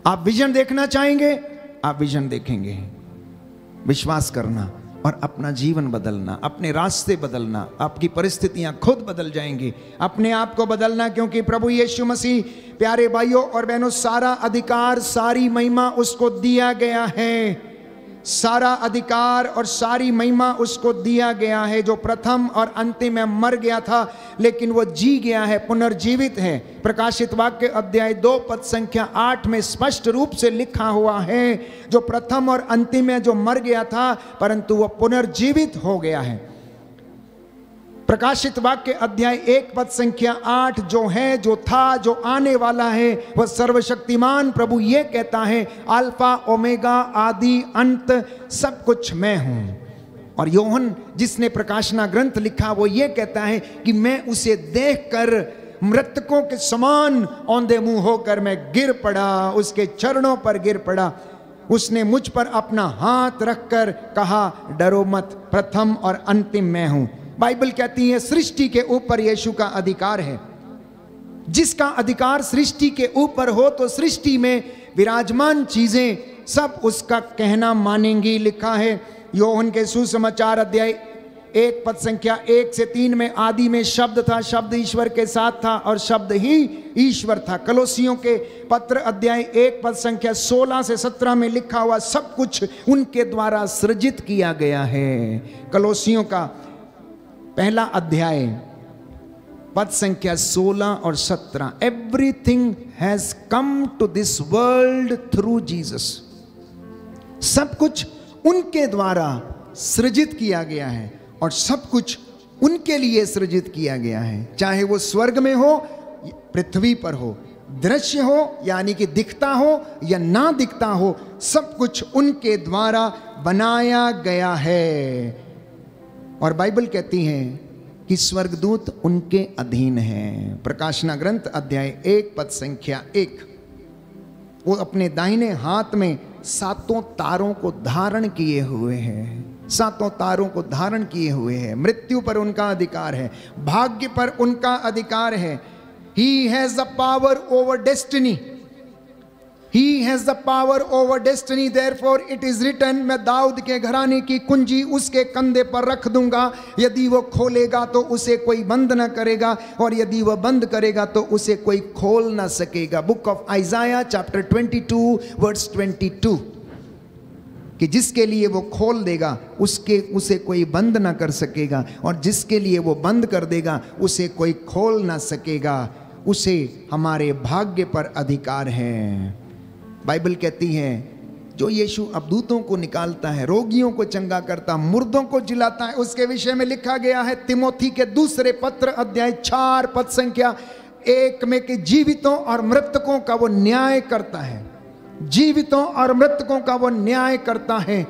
आप विजन देखना चाहेंगे, आप विजन देखेंगे। विश्वास करना और अपना जीवन बदलना, अपने रास्ते बदलना, आपकी परिस्थितियां खुद बदल जाएंगी। अपने आप को बदलना, क्योंकि प्रभु यीशु मसीह, प्यारे भाइयों और बहनों, सारा अधिकार, सारी महिमा उसको दिया गया है। सारा अधिकार और सारी महिमा उसको दिया गया है, जो प्रथम और अंतिम में मर गया था लेकिन वो जी गया है, पुनर्जीवित है। प्रकाशित वाक्य अध्याय 2 पद संख्या 8 में स्पष्ट रूप से लिखा हुआ है, जो प्रथम और अंतिम में जो मर गया था परंतु वो पुनर्जीवित हो गया है। प्रकाशित वाक्य अध्याय 1 पद संख्या 8, जो है, जो था, जो आने वाला है, वह सर्वशक्तिमान प्रभु ये कहता है, अल्फा ओमेगा, आदि अंत, सब कुछ मैं हूं। और योहन जिसने प्रकाशना ग्रंथ लिखा, वो ये कहता है कि मैं उसे देखकर मृतकों के समान औंधे मुंह होकर मैं गिर पड़ा, उसके चरणों पर गिर पड़ा। उसने मुझ पर अपना हाथ रखकर कहा, डरो मत, प्रथम और अंतिम मैं हूं। बाइबल कहती है सृष्टि के ऊपर यीशु का अधिकार है। जिसका अधिकार सृष्टि के ऊपर हो तो सृष्टि में विराजमान चीजें सब उसका कहना मानेंगी। लिखा है योहन के सुसमाचार अध्याय 1 पद संख्या 1 से 3 में, आदि में शब्द था, शब्द ईश्वर के साथ था और शब्द ही ईश्वर था। कलोसियों के पत्र अध्याय 1 पद संख्या 16 से 17 में लिखा हुआ, सब कुछ उनके द्वारा सृजित किया गया है। कलोसियों का पहला अध्याय पद संख्या 16 और 17, everything has come to this world through Jesus. सब कुछ उनके द्वारा सृजित किया गया है और सब कुछ उनके लिए सृजित किया गया है। चाहे वो स्वर्ग में हो, पृथ्वी पर हो, दृश्य हो यानी कि दिखता हो या ना दिखता हो, सब कुछ उनके द्वारा बनाया गया है। और बाइबल कहती है कि स्वर्गदूत उनके अधीन हैं। प्रकाशना ग्रंथ अध्याय 1 पद संख्या 1, वो अपने दाहिने हाथ में 7 तारों को धारण किए हुए हैं। 7 तारों को धारण किए हुए हैं। मृत्यु पर उनका अधिकार है, भाग्य पर उनका अधिकार है। He has the power over destiny. He has the power over destiny. Therefore it is written, मैं दाऊद के घराने की कुंजी उसके कंधे पर रख दूंगा। यदि वो खोलेगा तो उसे कोई बंद ना करेगा, और यदि वह बंद करेगा तो उसे कोई खोल ना सकेगा। Book of Isaiah chapter 22 verse 22, कि जिसके लिए वो खोल देगा उसे कोई बंद ना कर सकेगा, और जिसके लिए वो बंद कर देगा उसे कोई खोल ना सकेगा। उसे हमारे भाग्य पर अधिकार है। बाइबल कहती है जो यीशु अबदूतों को निकालता है, रोगियों को चंगा करता, मुर्दों को जिलाता है, उसके विषय में लिखा गया है तिमोथी के दूसरे पत्र अध्याय 4 पद संख्या 1 में कि जीवितों और मृतकों का वो न्याय करता है। जीवितों और मृतकों का वो न्याय करता है,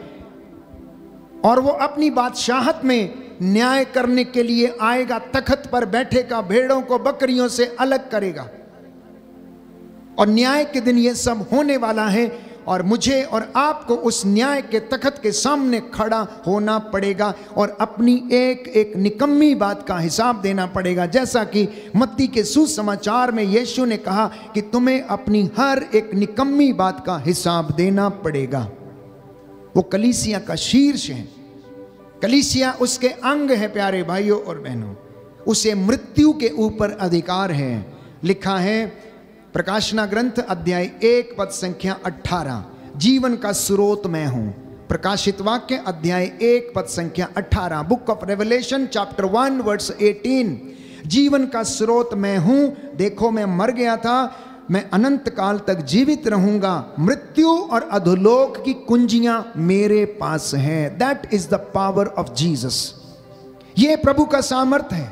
और वो अपनी बादशाहत में न्याय करने के लिए आएगा। तख्त पर बैठेगा, भेड़ों को बकरियों से अलग करेगा, और न्याय के दिन ये सब होने वाला है। और मुझे और आपको उस न्याय के तख्त के सामने खड़ा होना पड़ेगा और अपनी एक एक निकम्मी बात का हिसाब देना पड़ेगा। जैसा कि मत्ती के सुसमाचार में यीशु ने कहा कि तुम्हें अपनी हर एक निकम्मी बात का हिसाब देना पड़ेगा। वो कलीसिया का शीर्ष है, कलीसिया उसके अंग है। प्यारे भाइयों और बहनों, उसे मृत्यु के ऊपर अधिकार है। लिखा है प्रकाशना ग्रंथ अध्याय 1 पद संख्या 18, जीवन का स्रोत मैं हूं। प्रकाशित वाक्य अध्याय 1 पद संख्या 18, book of Revelation chapter 1 verse 18, जीवन का स्रोत मैं हूं। देखो मैं मर गया था, मैं अनंत काल तक जीवित रहूंगा। मृत्यु और अधोलोक की कुंजियां मेरे पास हैं। That is the power of Jesus. ये प्रभु का सामर्थ है।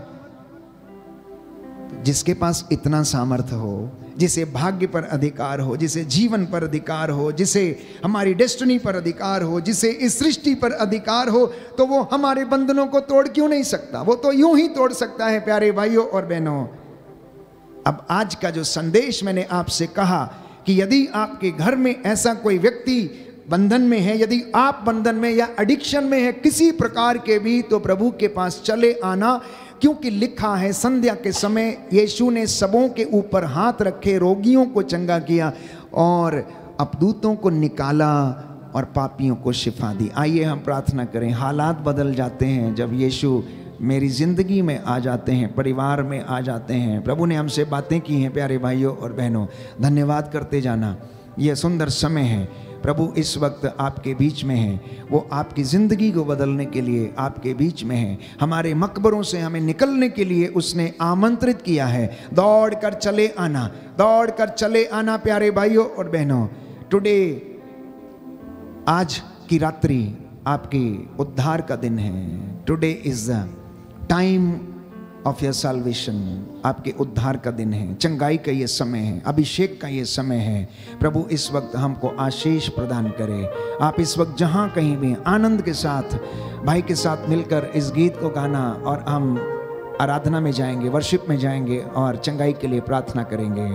जिसके पास इतना सामर्थ हो, जिसे भाग्य पर अधिकार हो, जिसे जीवन पर अधिकार हो, जिसे हमारी डेस्टिनी पर अधिकार हो, जिसे इस सृष्टि पर अधिकार हो, तो वो हमारे बंधनों को तोड़ क्यों नहीं सकता? वो तो यूं ही तोड़ सकता है। प्यारे भाइयों और बहनों, अब आज का जो संदेश मैंने आपसे कहा कि यदि आपके घर में ऐसा कोई व्यक्ति बंधन में है, यदि आप बंधन में या एडिक्शन में है किसी प्रकार के भी, तो प्रभु के पास चले आना, क्योंकि लिखा है संध्या के समय यीशु ने सबों के ऊपर हाथ रखे, रोगियों को चंगा किया और अपदूतों को निकाला और पापियों को शिफा दी। आइए हम प्रार्थना करें। हालात बदल जाते हैं जब यीशु मेरी ज़िंदगी में आ जाते हैं, परिवार में आ जाते हैं। प्रभु ने हमसे बातें की हैं प्यारे भाइयों और बहनों, धन्यवाद करते जाना। यह सुंदर समय है, प्रभु इस वक्त आपके बीच में है, वो आपकी ज़िंदगी को बदलने के लिए आपके बीच में है। हमारे मकबरों से हमें निकलने के लिए उसने आमंत्रित किया है। दौड़ कर चले आना, दौड़ कर चले आना प्यारे भाइयों और बहनों। टुडे, आज की रात्रि आपके उद्धार का दिन है। Today is the time of your salvation, आपके उद्धार का दिन है, चंगाई का ये समय है, अभिषेक का ये समय है। प्रभु इस वक्त हमको आशीष प्रदान करे। आप इस वक्त जहाँ कहीं भी आनंद के साथ भाई के साथ मिलकर इस गीत को गाना, और हम आराधना में जाएंगे, वर्शिप में जाएंगे और चंगाई के लिए प्रार्थना करेंगे।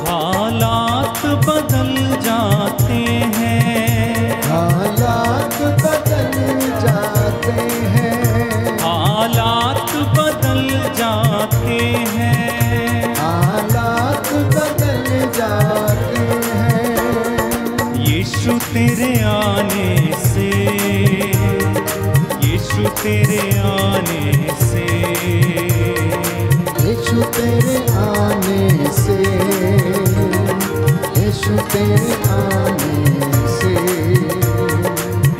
हालात बदल जाते हैं, हालात बदल जाते हैं, हालात बदल जाते हैं, हालात बदल जाते हैं। यीशु तेरे आने से, यीशु तेरे आने से, यीशु तेरे आने से, यीशु तेरे आने से,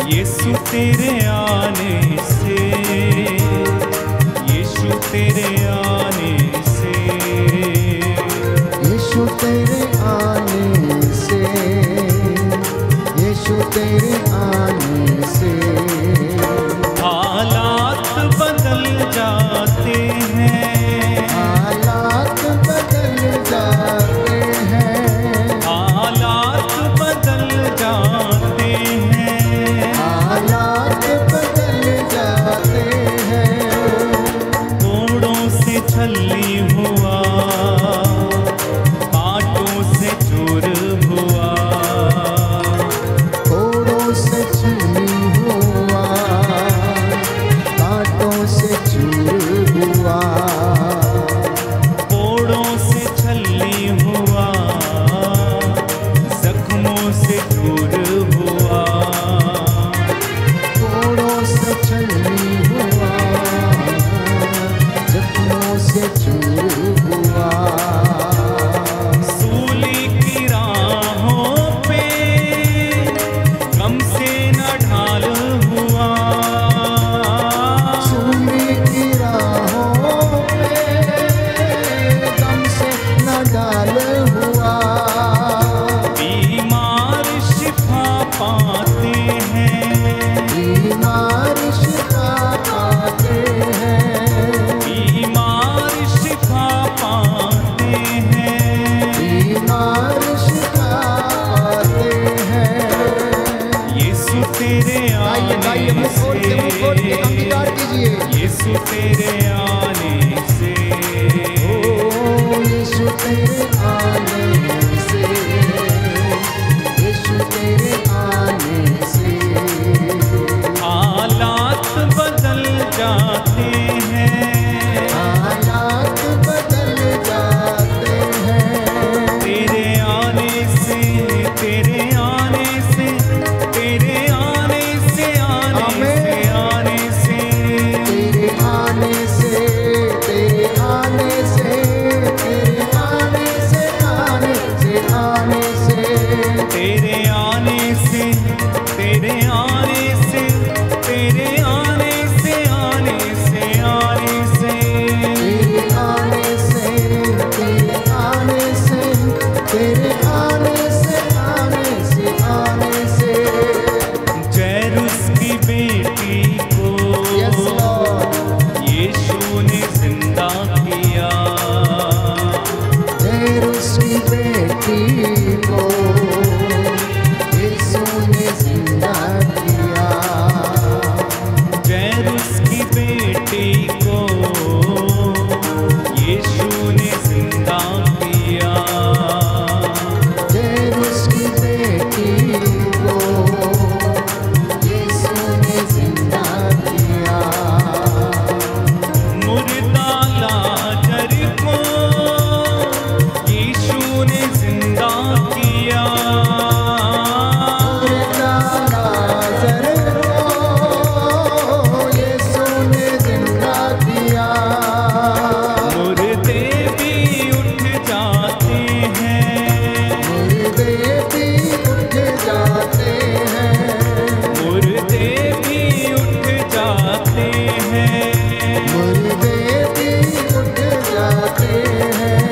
यीशु तेरे आने से, यीशु तेरे आने से, यीशु तेरे आने से, यीशु तेरे आने से। हालात बदल जाते हैं, हालात बदल जाते हैं, हालात बदल जाते हैं, हालात बदल जाते हैं। कोड़ों से छली हुआ, कांटों की बेटी को यीशु ने जिंदा किया। जैरुस की बेटी को यीशु ने जिंदा किया। जैरुस की बेटी को यीशु ने जिंदा किया। मुर्दा लाजर को यीशु ने जिंदा किया। मुर्दा लाजर को यीशु ने जिंदा किया। मुर्दे भी उठ जाते हैं। मुर्दे भी उठ जाते हैं। मुर्दे भी उठ जाते हैं। मुर्दे भी उठ जाते हैं।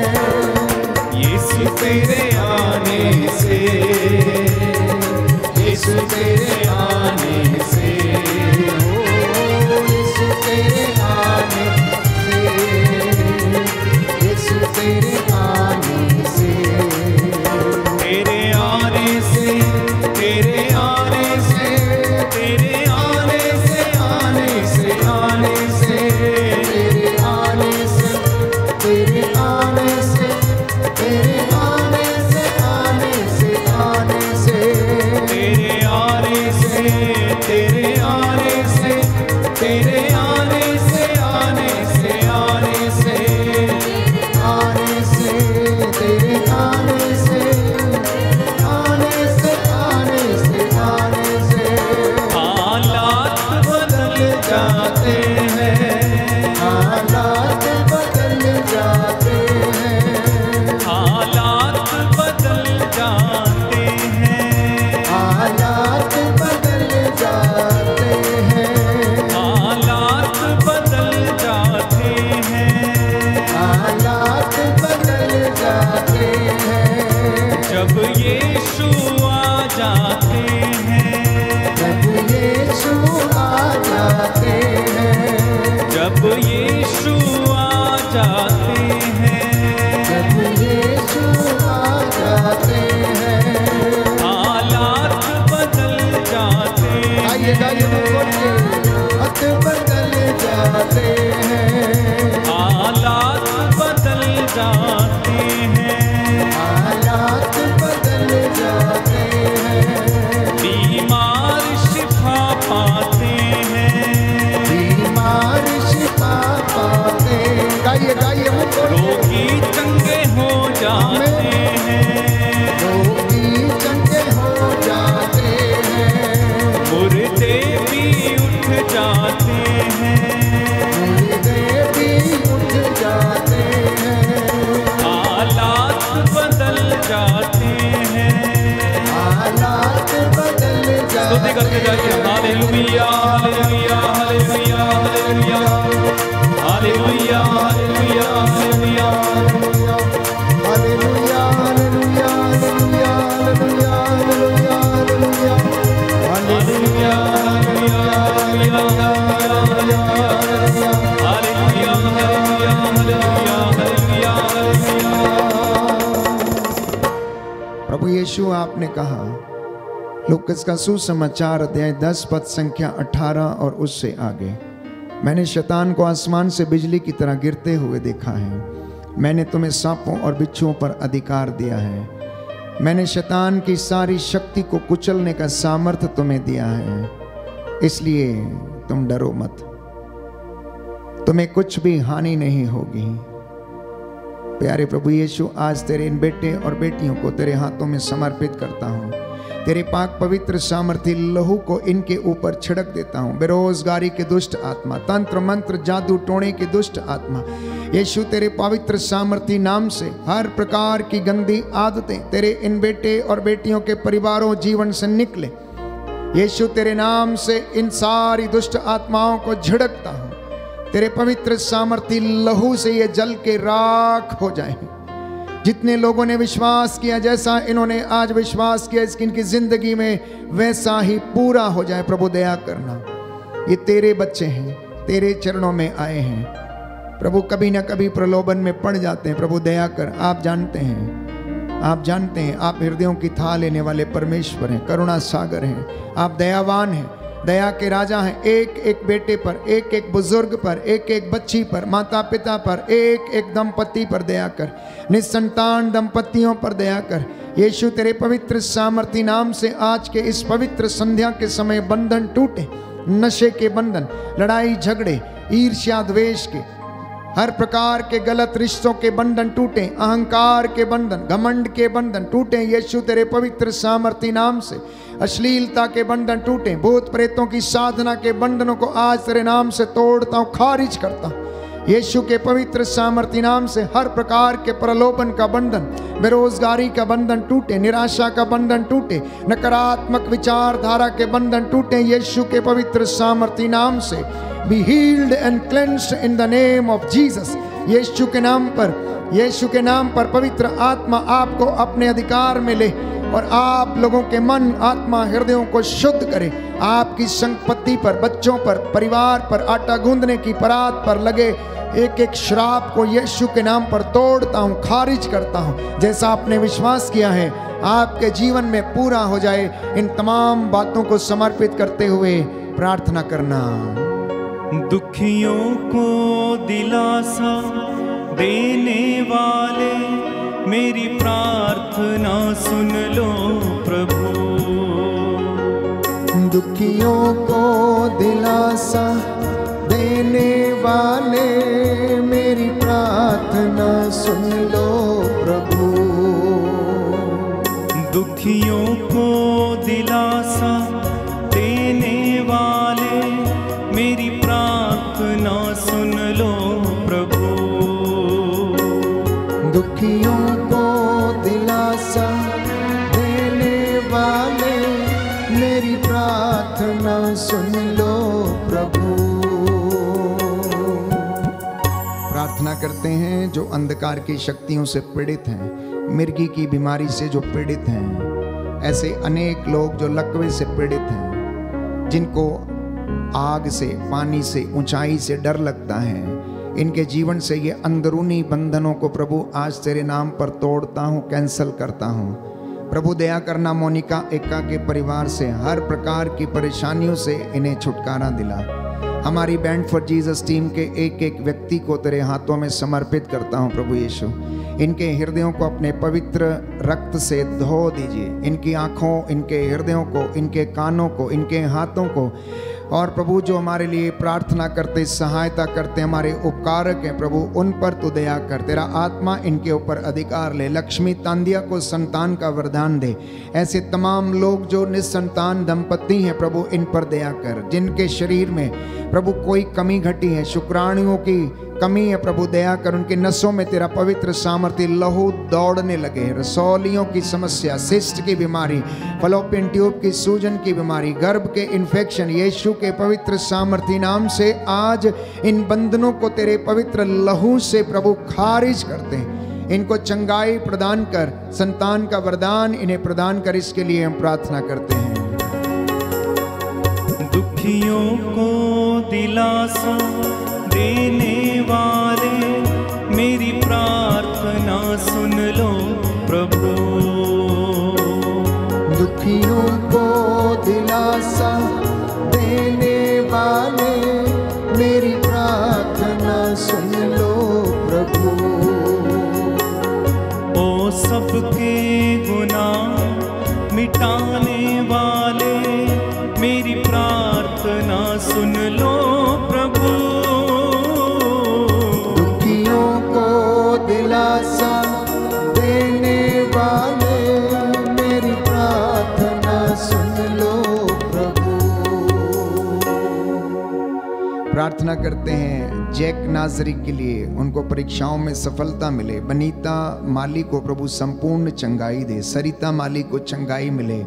यीशु तेरे आने से, यीशु तेरे आने से, ओ यीशु तेरे आने से, यीशु तेरे आने से, तेरे आने से, तेरे आने से, तेरे आने से, आने से, आने से, तेरे आने से, तेरे आने से, तेरे आने से, आने से, आने से, तेरे आने से, तेरे आने से, तेरे आने से, आने से, आने से, आने से, तेरे आने से, आने से, आने से, आने से, हालात बदल जाते हैं। हालात बदल जाते हैं। हालात बदल जाते हैं। हालात बदल जाते हैं। हालात बदल जाते हैं। हालात बदल जाते हैं। जब यीशु आ जाते हैं। जब यीशु आ जाते हैं। जब यीशु आ जाते हैं। जब यीशु आ जाते हैं। हालात बदल जाते हैं। आइए गाइए मत बोलिए। हाथ बदल जाते हैं। हालात बदल जाते हैं। हालात बदल जाते हैं। बीमार शिफा पाते हैं। बीमार शिफा पाते। गाइए गाइए मत बोलिए। रोगी चंगे हो जाते हैं। रोगी चंगे हो जाते हैं। मुर्दे भी उठ जाते हैं। मुर्दे भी उठ जाते हैं। हालात बदल जाते हैं। हालात बदल स्तुति करके जाते जाइए। हालेलुया, हालेलुया, हालेलुया, हालेलुया, हालेलुया, हालेलुया, हालेलुया। हालेलुया हालेलुया हालेलुया हालेलुया हालेलुया हालेलुया हालेलुया, हालेलुया, हालेलुया, हालेलुया, हालेलुया, हालेलुया, हालेलुया। प्रभु यीशु आपने कहा, लूकस का सुसमाचार अध्याय 10 पद संख्या 18 और उससे आगे, मैंने शैतान को आसमान से बिजली की तरह गिरते हुए देखा है। मैंने तुम्हें सांपों और बिच्छुओं पर अधिकार दिया है। मैंने शैतान की सारी शक्ति को कुचलने का सामर्थ्य तुम्हें दिया है, इसलिए तुम डरो मत, तुम्हें कुछ भी हानि नहीं होगी। प्यारे प्रभु यीशु, आज तेरे इन बेटे और बेटियों को तेरे हाथों में समर्पित करता हूँ। तेरे पाक पवित्र सामर्थी लहू को इनके ऊपर छिड़क देता हूँ। बेरोजगारी के दुष्ट आत्मा, तंत्र मंत्र जादू टोने की दुष्ट आत्मा, यीशु तेरे पवित्र सामर्थी नाम से हर प्रकार की गंदी आदतें तेरे इन बेटे और बेटियों के परिवारों जीवन से निकले। यीशु तेरे नाम से इन सारी दुष्ट आत्माओं को झिड़कता हूँ। तेरे पवित्र सामर्थी लहू से ये जल के राख हो जाए। जितने लोगों ने विश्वास किया, जैसा इन्होंने आज विश्वास किया, इसकी इनकी जिंदगी में वैसा ही पूरा हो जाए। प्रभु दया करना, ये तेरे बच्चे हैं, तेरे चरणों में आए हैं। प्रभु कभी ना कभी प्रलोभन में पड़ जाते हैं। प्रभु दया कर, आप जानते हैं आप जानते हैं, आप हृदयों की था लेने वाले परमेश्वर हैं, करुणा सागर हैं, आप दयावान हैं, दया के राजा हैं। एक एक बेटे पर, एक एक बुजुर्ग पर, एक एक बच्ची पर, माता पिता पर, एक एक दंपति पर दया कर, निसंतान दंपतियों पर दया कर। यीशु तेरे पवित्र सामर्थी नाम से आज के इस पवित्र संध्या के समय बंधन टूटे, नशे के बंधन, लड़ाई झगड़े, ईर्ष्या द्वेष के, हर प्रकार के गलत रिश्तों के बंधन टूटे, अहंकार के बंधन, घमंड के बंधन टूटे यीशु तेरे पवित्र सामर्थी नाम से। अश्लीलता के बंधन टूटे, भूत प्रेतों की साधना के बंधनों को आज तेरे नाम से तोड़ता हूँ, खारिज करता हूँ यीशु के पवित्र सामर्थी नाम से। हर प्रकार के प्रलोभन का बंधन, बेरोजगारी का बंधन टूटे, निराशा का बंधन टूटे, नकारात्मक विचारधारा के बंधन टूटे यीशु के पवित्र सामर्थी नाम से। Be healed and cleansed in the name of Jesus। यीशु के नाम पर, यीशु के नाम पर पवित्र आत्मा आपको अपने अधिकार में ले और आप लोगों के मन, आत्मा, हृदयों को शुद्ध करे। आपकी संपत्ति पर, बच्चों पर, परिवार पर, आटा गूंदने की परात पर लगे एक एक श्राप को यीशु के नाम पर तोड़ता हूँ, खारिज करता हूँ। जैसा आपने विश्वास किया है आपके जीवन में पूरा हो जाए। इन तमाम बातों को समर्पित करते हुए प्रार्थना करना। दुखियों को दिलासा देने वाले मेरी प्रार्थना सुन लो प्रभु। दुखियों को दिलासा देने वाले मेरी प्रार्थना सुन लो प्रभु। दुखियों को दिलासा देने वाले मेरी प्रार्थना सुन लो प्रभु। दुखियों को दिलासा देने वाले मेरी प्रार्थना सुन लो प्रभु। प्रार्थना करते हैं जो अंधकार की शक्तियों से पीड़ित हैं, मिर्गी की बीमारी से जो पीड़ित हैं, ऐसे अनेक लोग जो लकवे से पीड़ित हैं, जिनको आग से, पानी से, ऊंचाई से डर लगता है, इनके जीवन से ये अंदरूनी बंधनों को प्रभु आज तेरे नाम पर तोड़ता हूँ, कैंसल करता हूँ। प्रभु दया करना मोनिका एका के परिवार से, हर प्रकार की परेशानियों से इन्हें छुटकारा दिला। हमारी बैंड फॉर जीसस टीम के एक एक व्यक्ति को तेरे हाथों में समर्पित करता हूँ प्रभु यीशु। इनके हृदयों को अपने पवित्र रक्त से धो दीजिए, इनकी आँखों, इनके हृदयों को, इनके कानों को, इनके हाथों को। और प्रभु जो हमारे लिए प्रार्थना करते, सहायता करते, हमारे उपकारक हैं प्रभु, उन पर तू दया कर। तेरा आत्मा इनके ऊपर अधिकार ले। लक्ष्मी तांदिया को संतान का वरदान दे। ऐसे तमाम लोग जो निसंतान दंपति हैं प्रभु, इन पर दया कर। जिनके शरीर में प्रभु कोई कमी घटी है, शुक्राणुओं की कमी है प्रभु, दया कर। उनके नसों में तेरा पवित्र सामर्थ्य लहू दौड़ने लगे। रसौलियों की समस्या, सिस्ट की बीमारी, फलोपियन ट्यूब की सूजन की बीमारी, गर्भ के इन्फेक्शन, यीशु के पवित्र सामर्थ्य नाम से आज इन बंधनों को तेरे पवित्र लहू से प्रभु खारिज करते हैं। इनको चंगाई प्रदान कर, संतान का वरदान इन्हें प्रदान कर, इसके लिए हम प्रार्थना करते हैं। दुखियों को दिलासा देने वाले मेरी प्रार्थना सुन लो प्रभु। दुखियों को दिलासा देने वाले मेरी प्रार्थना सुन लो प्रभु। ओ सबके गुनाह मिटाने वाले मेरी प्रार्थना सुन लो प्रभु। दिलासा देने वाले मेरी प्रार्थना सुन लो प्रभु। प्रार्थना करते हैं जैक नाजरी के लिए, उनको परीक्षाओं में सफलता मिले। बनीता माली को प्रभु संपूर्ण चंगाई दे। सरिता माली को चंगाई मिले।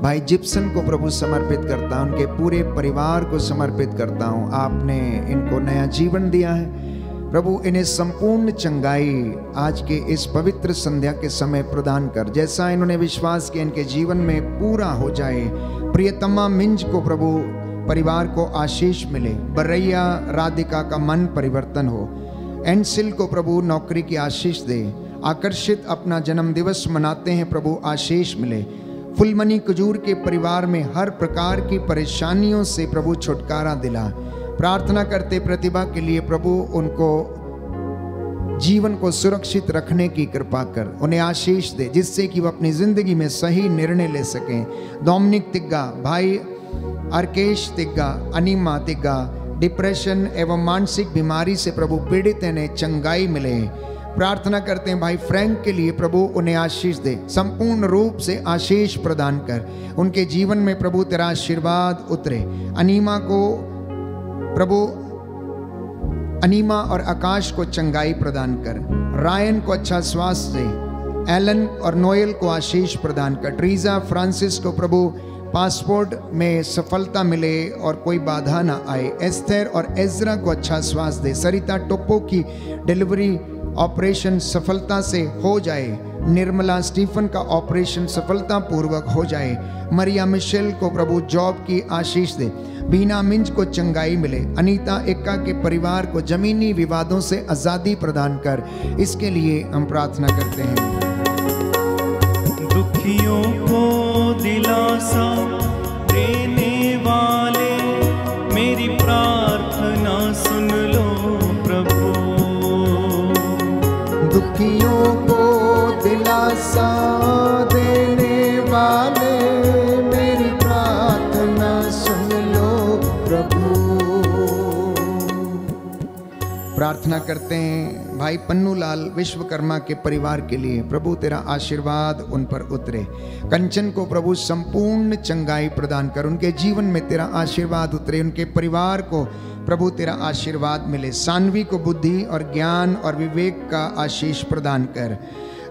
भाई जिप्सन को प्रभु समर्पित करता हूँ, उनके पूरे परिवार को समर्पित करता हूँ। आपने इनको नया जीवन दिया है प्रभु, इन्हें संपूर्ण चंगाई आज के इस पवित्र संध्या के समय प्रदान कर। जैसा इन्होंने विश्वास किया इनके जीवन में पूरा हो जाए। प्रियतमा मिंज को प्रभु परिवार को आशीष मिले। बरैया राधिका का मन परिवर्तन हो। एनसिल को प्रभु नौकरी की आशीष दे। आकर्षित अपना जन्म दिवस मनाते हैं, प्रभु आशीष मिले। फुलमनी खजूर के परिवार में हर प्रकार की परेशानियों से प्रभु छुटकारा दिला। प्रार्थना करते प्रतिभा के लिए प्रभु उनको जीवन को सुरक्षित रखने की कृपा कर, उन्हें आशीष दे, जिससे कि वो अपनी जिंदगी में सही निर्णय ले सकें। डोमिनिक तिग्गा, भाई अर्केश तिग्गा, अनीमा तिग्गा डिप्रेशन एवं मानसिक बीमारी से प्रभु पीड़ित हैं, चंगाई मिले। प्रार्थना करते हैं भाई फ्रैंक के लिए, प्रभु उन्हें आशीष दे, संपूर्ण रूप से आशीष प्रदान कर, उनके जीवन में प्रभु तेरा आशीर्वाद उतरे। अनीमा को प्रभु, अनीमा और आकाश को चंगाई प्रदान कर, रायन को अच्छा स्वास्थ्य दे, एलन और नोएल को आशीष प्रदान कर, ट्रीजा फ्रांसिस को प्रभु पासपोर्ट में सफलता मिले और कोई बाधा ना आए, एस्थर और एजरा को अच्छा स्वास्थ्य दे, सरिता टोप्पो की डिलीवरी ऑपरेशन सफलता से हो जाए, निर्मला स्टीफन का ऑपरेशन सफलतापूर्वक हो जाए, मरिया मिशेल को प्रभु जॉब की आशीष दे, बीना मिंज को चंगाई मिले, अनीता एक्का के परिवार को जमीनी विवादों से आज़ादी प्रदान कर, इसके लिए हम प्रार्थना करते हैं। दुखियों को दिलासा देने वाले मेरी प्रार्थना सुन लो प्रभु। दुखियों को दिलासा देने वाले मेरी प्रार्थना सुन लो प्रभु। प्रार्थना करते हैं भाई पन्नू लाल विश्वकर्मा के परिवार के लिए, प्रभु तेरा आशीर्वाद उन पर उतरे। कंचन को प्रभु संपूर्ण चंगाई प्रदान कर, उनके जीवन में तेरा आशीर्वाद उतरे, उनके परिवार को प्रभु तेरा आशीर्वाद मिले। सानवी को बुद्धि और ज्ञान और विवेक का आशीष प्रदान कर।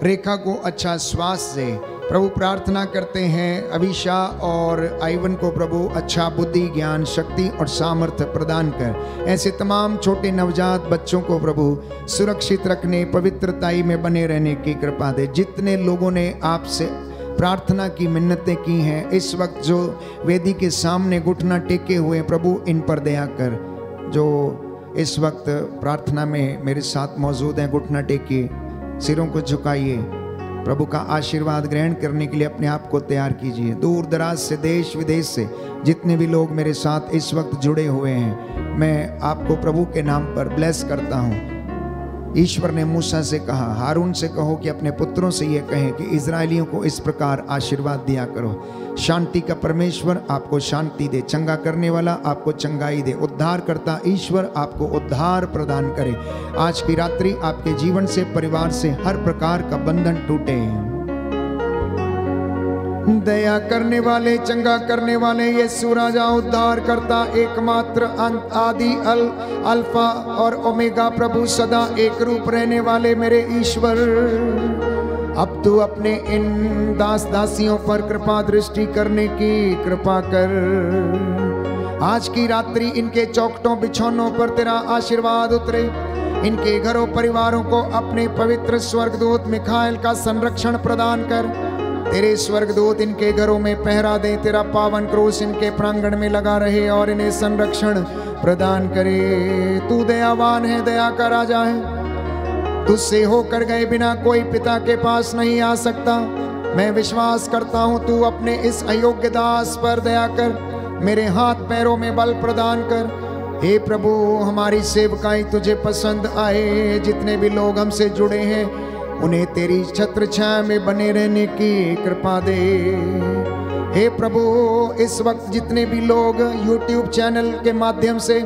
रेखा को अच्छा स्वास्थ्य दे। प्रभु प्रार्थना करते हैं अभिषा और आइवन को प्रभु अच्छा बुद्धि, ज्ञान, शक्ति और सामर्थ्य प्रदान कर। ऐसे तमाम छोटे नवजात बच्चों को प्रभु सुरक्षित रखने, पवित्रताई में बने रहने की कृपा दे। जितने लोगों ने आपसे प्रार्थना की मिन्नतें की हैं, इस वक्त जो वेदी के सामने घुटना टेके हुए प्रभु इन पर दया कर। जो इस वक्त प्रार्थना में मेरे साथ मौजूद हैं, घुटना टेकिए, सिरों को झुकाइए, प्रभु का आशीर्वाद ग्रहण करने के लिए अपने आप को तैयार कीजिए। दूर दराज से, देश विदेश से जितने भी लोग मेरे साथ इस वक्त जुड़े हुए हैं, मैं आपको प्रभु के नाम पर ब्लेस करता हूँ। ईश्वर ने मूसा से कहा, हारून से कहो कि अपने पुत्रों से ये कहें कि इजरायलियों को इस प्रकार आशीर्वाद दिया करो। शांति का परमेश्वर आपको शांति दे, चंगा करने वाला आपको चंगाई दे, उद्धार करता ईश्वर आपको उद्धार प्रदान करे। आज की रात्रि आपके जीवन से, परिवार से हर प्रकार का बंधन टूटे। दया करने वाले, चंगा करने वाले यीशु राजा, उद्धार करता, एकमात्र अंत, आदि, अल्फा और ओमेगा, प्रभु सदा एक रूप रहने वाले मेरे ईश्वर, अब तू अपने इन दास दासियों पर कृपा दृष्टि करने की कृपा कर। आज की रात्रि इनके चौखटों बिछौनों पर तेरा आशीर्वाद उतरे। इनके घरों परिवारों को अपने पवित्र स्वर्गदूत मिखाएल का संरक्षण प्रदान कर। तेरे स्वर्गदूत इनके घरों में पहरा दे, तेरा पावन क्रूस इनके प्रांगण में लगा रहे और इन्हें संरक्षण प्रदान करे। तू दयावान है, दया का राजा है, तुझसे होकर गए बिना कोई पिता के पास नहीं आ सकता। मैं विश्वास करता हूँ तू अपने इस अयोग्य दास पर दया कर, मेरे हाथ पैरों में बल प्रदान कर। हे प्रभु, हमारी सेवकाई तुझे पसंद आए। जितने भी लोग हमसे जुड़े हैं उन्हें तेरी छत्र छाया में बने रहने की कृपा दे। हे प्रभु, इस वक्त जितने भी लोग YouTube चैनल के माध्यम से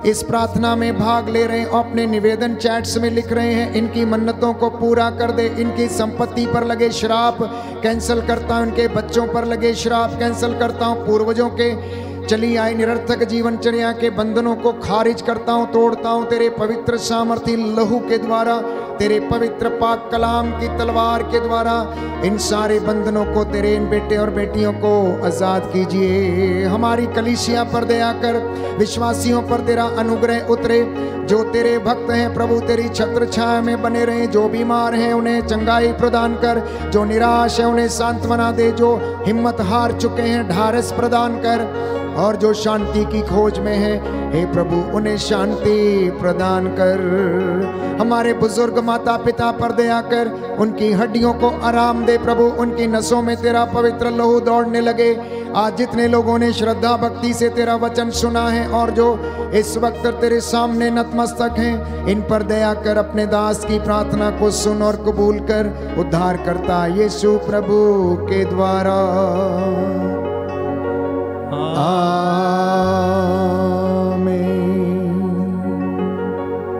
इस प्रार्थना में भाग ले रहे हैं, अपने निवेदन चैट्स में लिख रहे हैं, इनकी मन्नतों को पूरा कर दे। इनकी संपत्ति पर लगे श्राप कैंसिल करता हूँ, इनके बच्चों पर लगे श्राप कैंसिल करता हूँ, पूर्वजों के चली आई निरर्थक जीवनचर्या के बंधनों को खारिज करता हूँ, तोड़ता हूँ तेरे पवित्र सामर्थी लहू के द्वारा, तेरे पवित्र पाक कलाम की तलवार के द्वारा। इन सारे बंधनों को तेरे इन बेटे और बेटियों को आजाद कीजिए। हमारी कलीसिया पर दया कर, विश्वासियों पर तेरा अनुग्रह उतरे। जो तेरे भक्त हैं प्रभु, तेरी छत्र छाया में बने रहे। जो बीमार हैं उन्हें चंगाई प्रदान कर, जो निराश है उन्हें सांत्वना दे, जो हिम्मत हार चुके हैं ढारस प्रदान कर। और जो शांति की खोज में है, हे प्रभु उन्हें शांति प्रदान कर। हमारे बुजुर्ग माता पिता पर दया कर, उनकी हड्डियों को आराम दे प्रभु, उनकी नसों में तेरा पवित्र लहू दौड़ने लगे। आज जितने लोगों ने श्रद्धा भक्ति से तेरा वचन सुना है और जो इस वक्त तेरे सामने नतमस्तक हैं, इन पर दया कर, अपने दास की प्रार्थना को सुन और कबूल कर। उद्धार करता यीशु प्रभु के द्वारा, आमीन।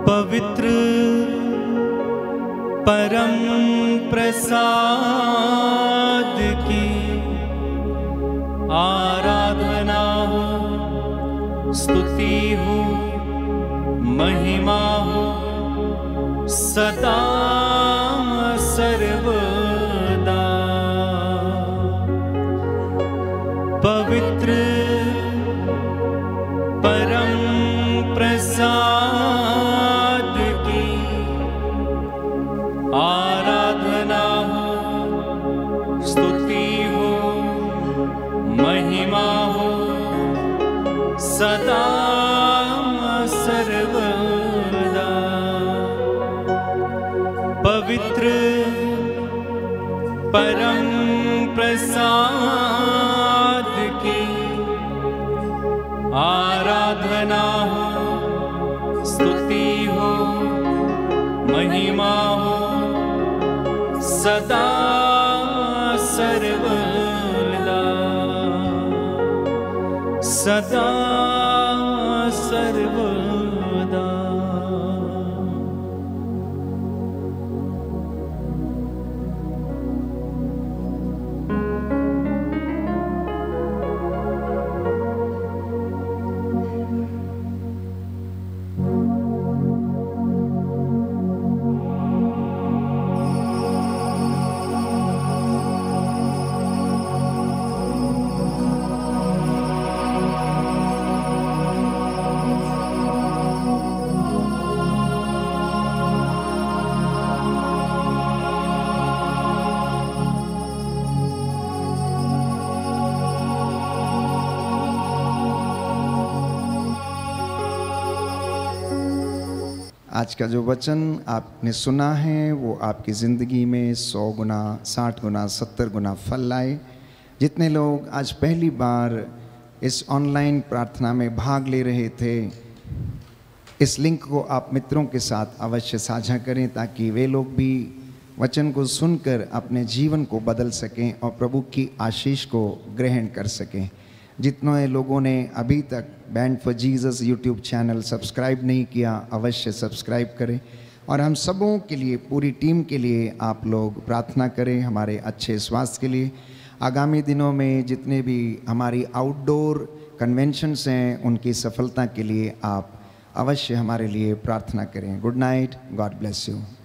पवित्र परम प्रसाद की आराधना हो, स्तुति हो, महिमा हो सदा सर्वदा। पवित्र परम प्रसाद की आराधना हो, स्तुति हो, महिमा हो सदा सर्वदा। पवित्र परम प्रसाद की आराधना हो, स्तुति हो, महिमा हो सदा सर्वदा, सदा सर्वदा। आज का जो वचन आपने सुना है वो आपकी ज़िंदगी में 100 गुना, 60 गुना, 70 गुना फल लाए। जितने लोग आज पहली बार इस ऑनलाइन प्रार्थना में भाग ले रहे थे, इस लिंक को आप मित्रों के साथ अवश्य साझा करें ताकि वे लोग भी वचन को सुनकर अपने जीवन को बदल सकें और प्रभु की आशीष को ग्रहण कर सकें। जितने लोगों ने अभी तक band for Jesus YouTube channel subscribe नहीं किया, अवश्य सब्सक्राइब करें। और हम सबों के लिए, पूरी टीम के लिए आप लोग प्रार्थना करें हमारे अच्छे स्वास्थ्य के लिए। आगामी दिनों में जितने भी हमारी आउटडोर कन्वेंशंस हैं उनकी सफलता के लिए आप अवश्य हमारे लिए प्रार्थना करें। Good night, God bless you.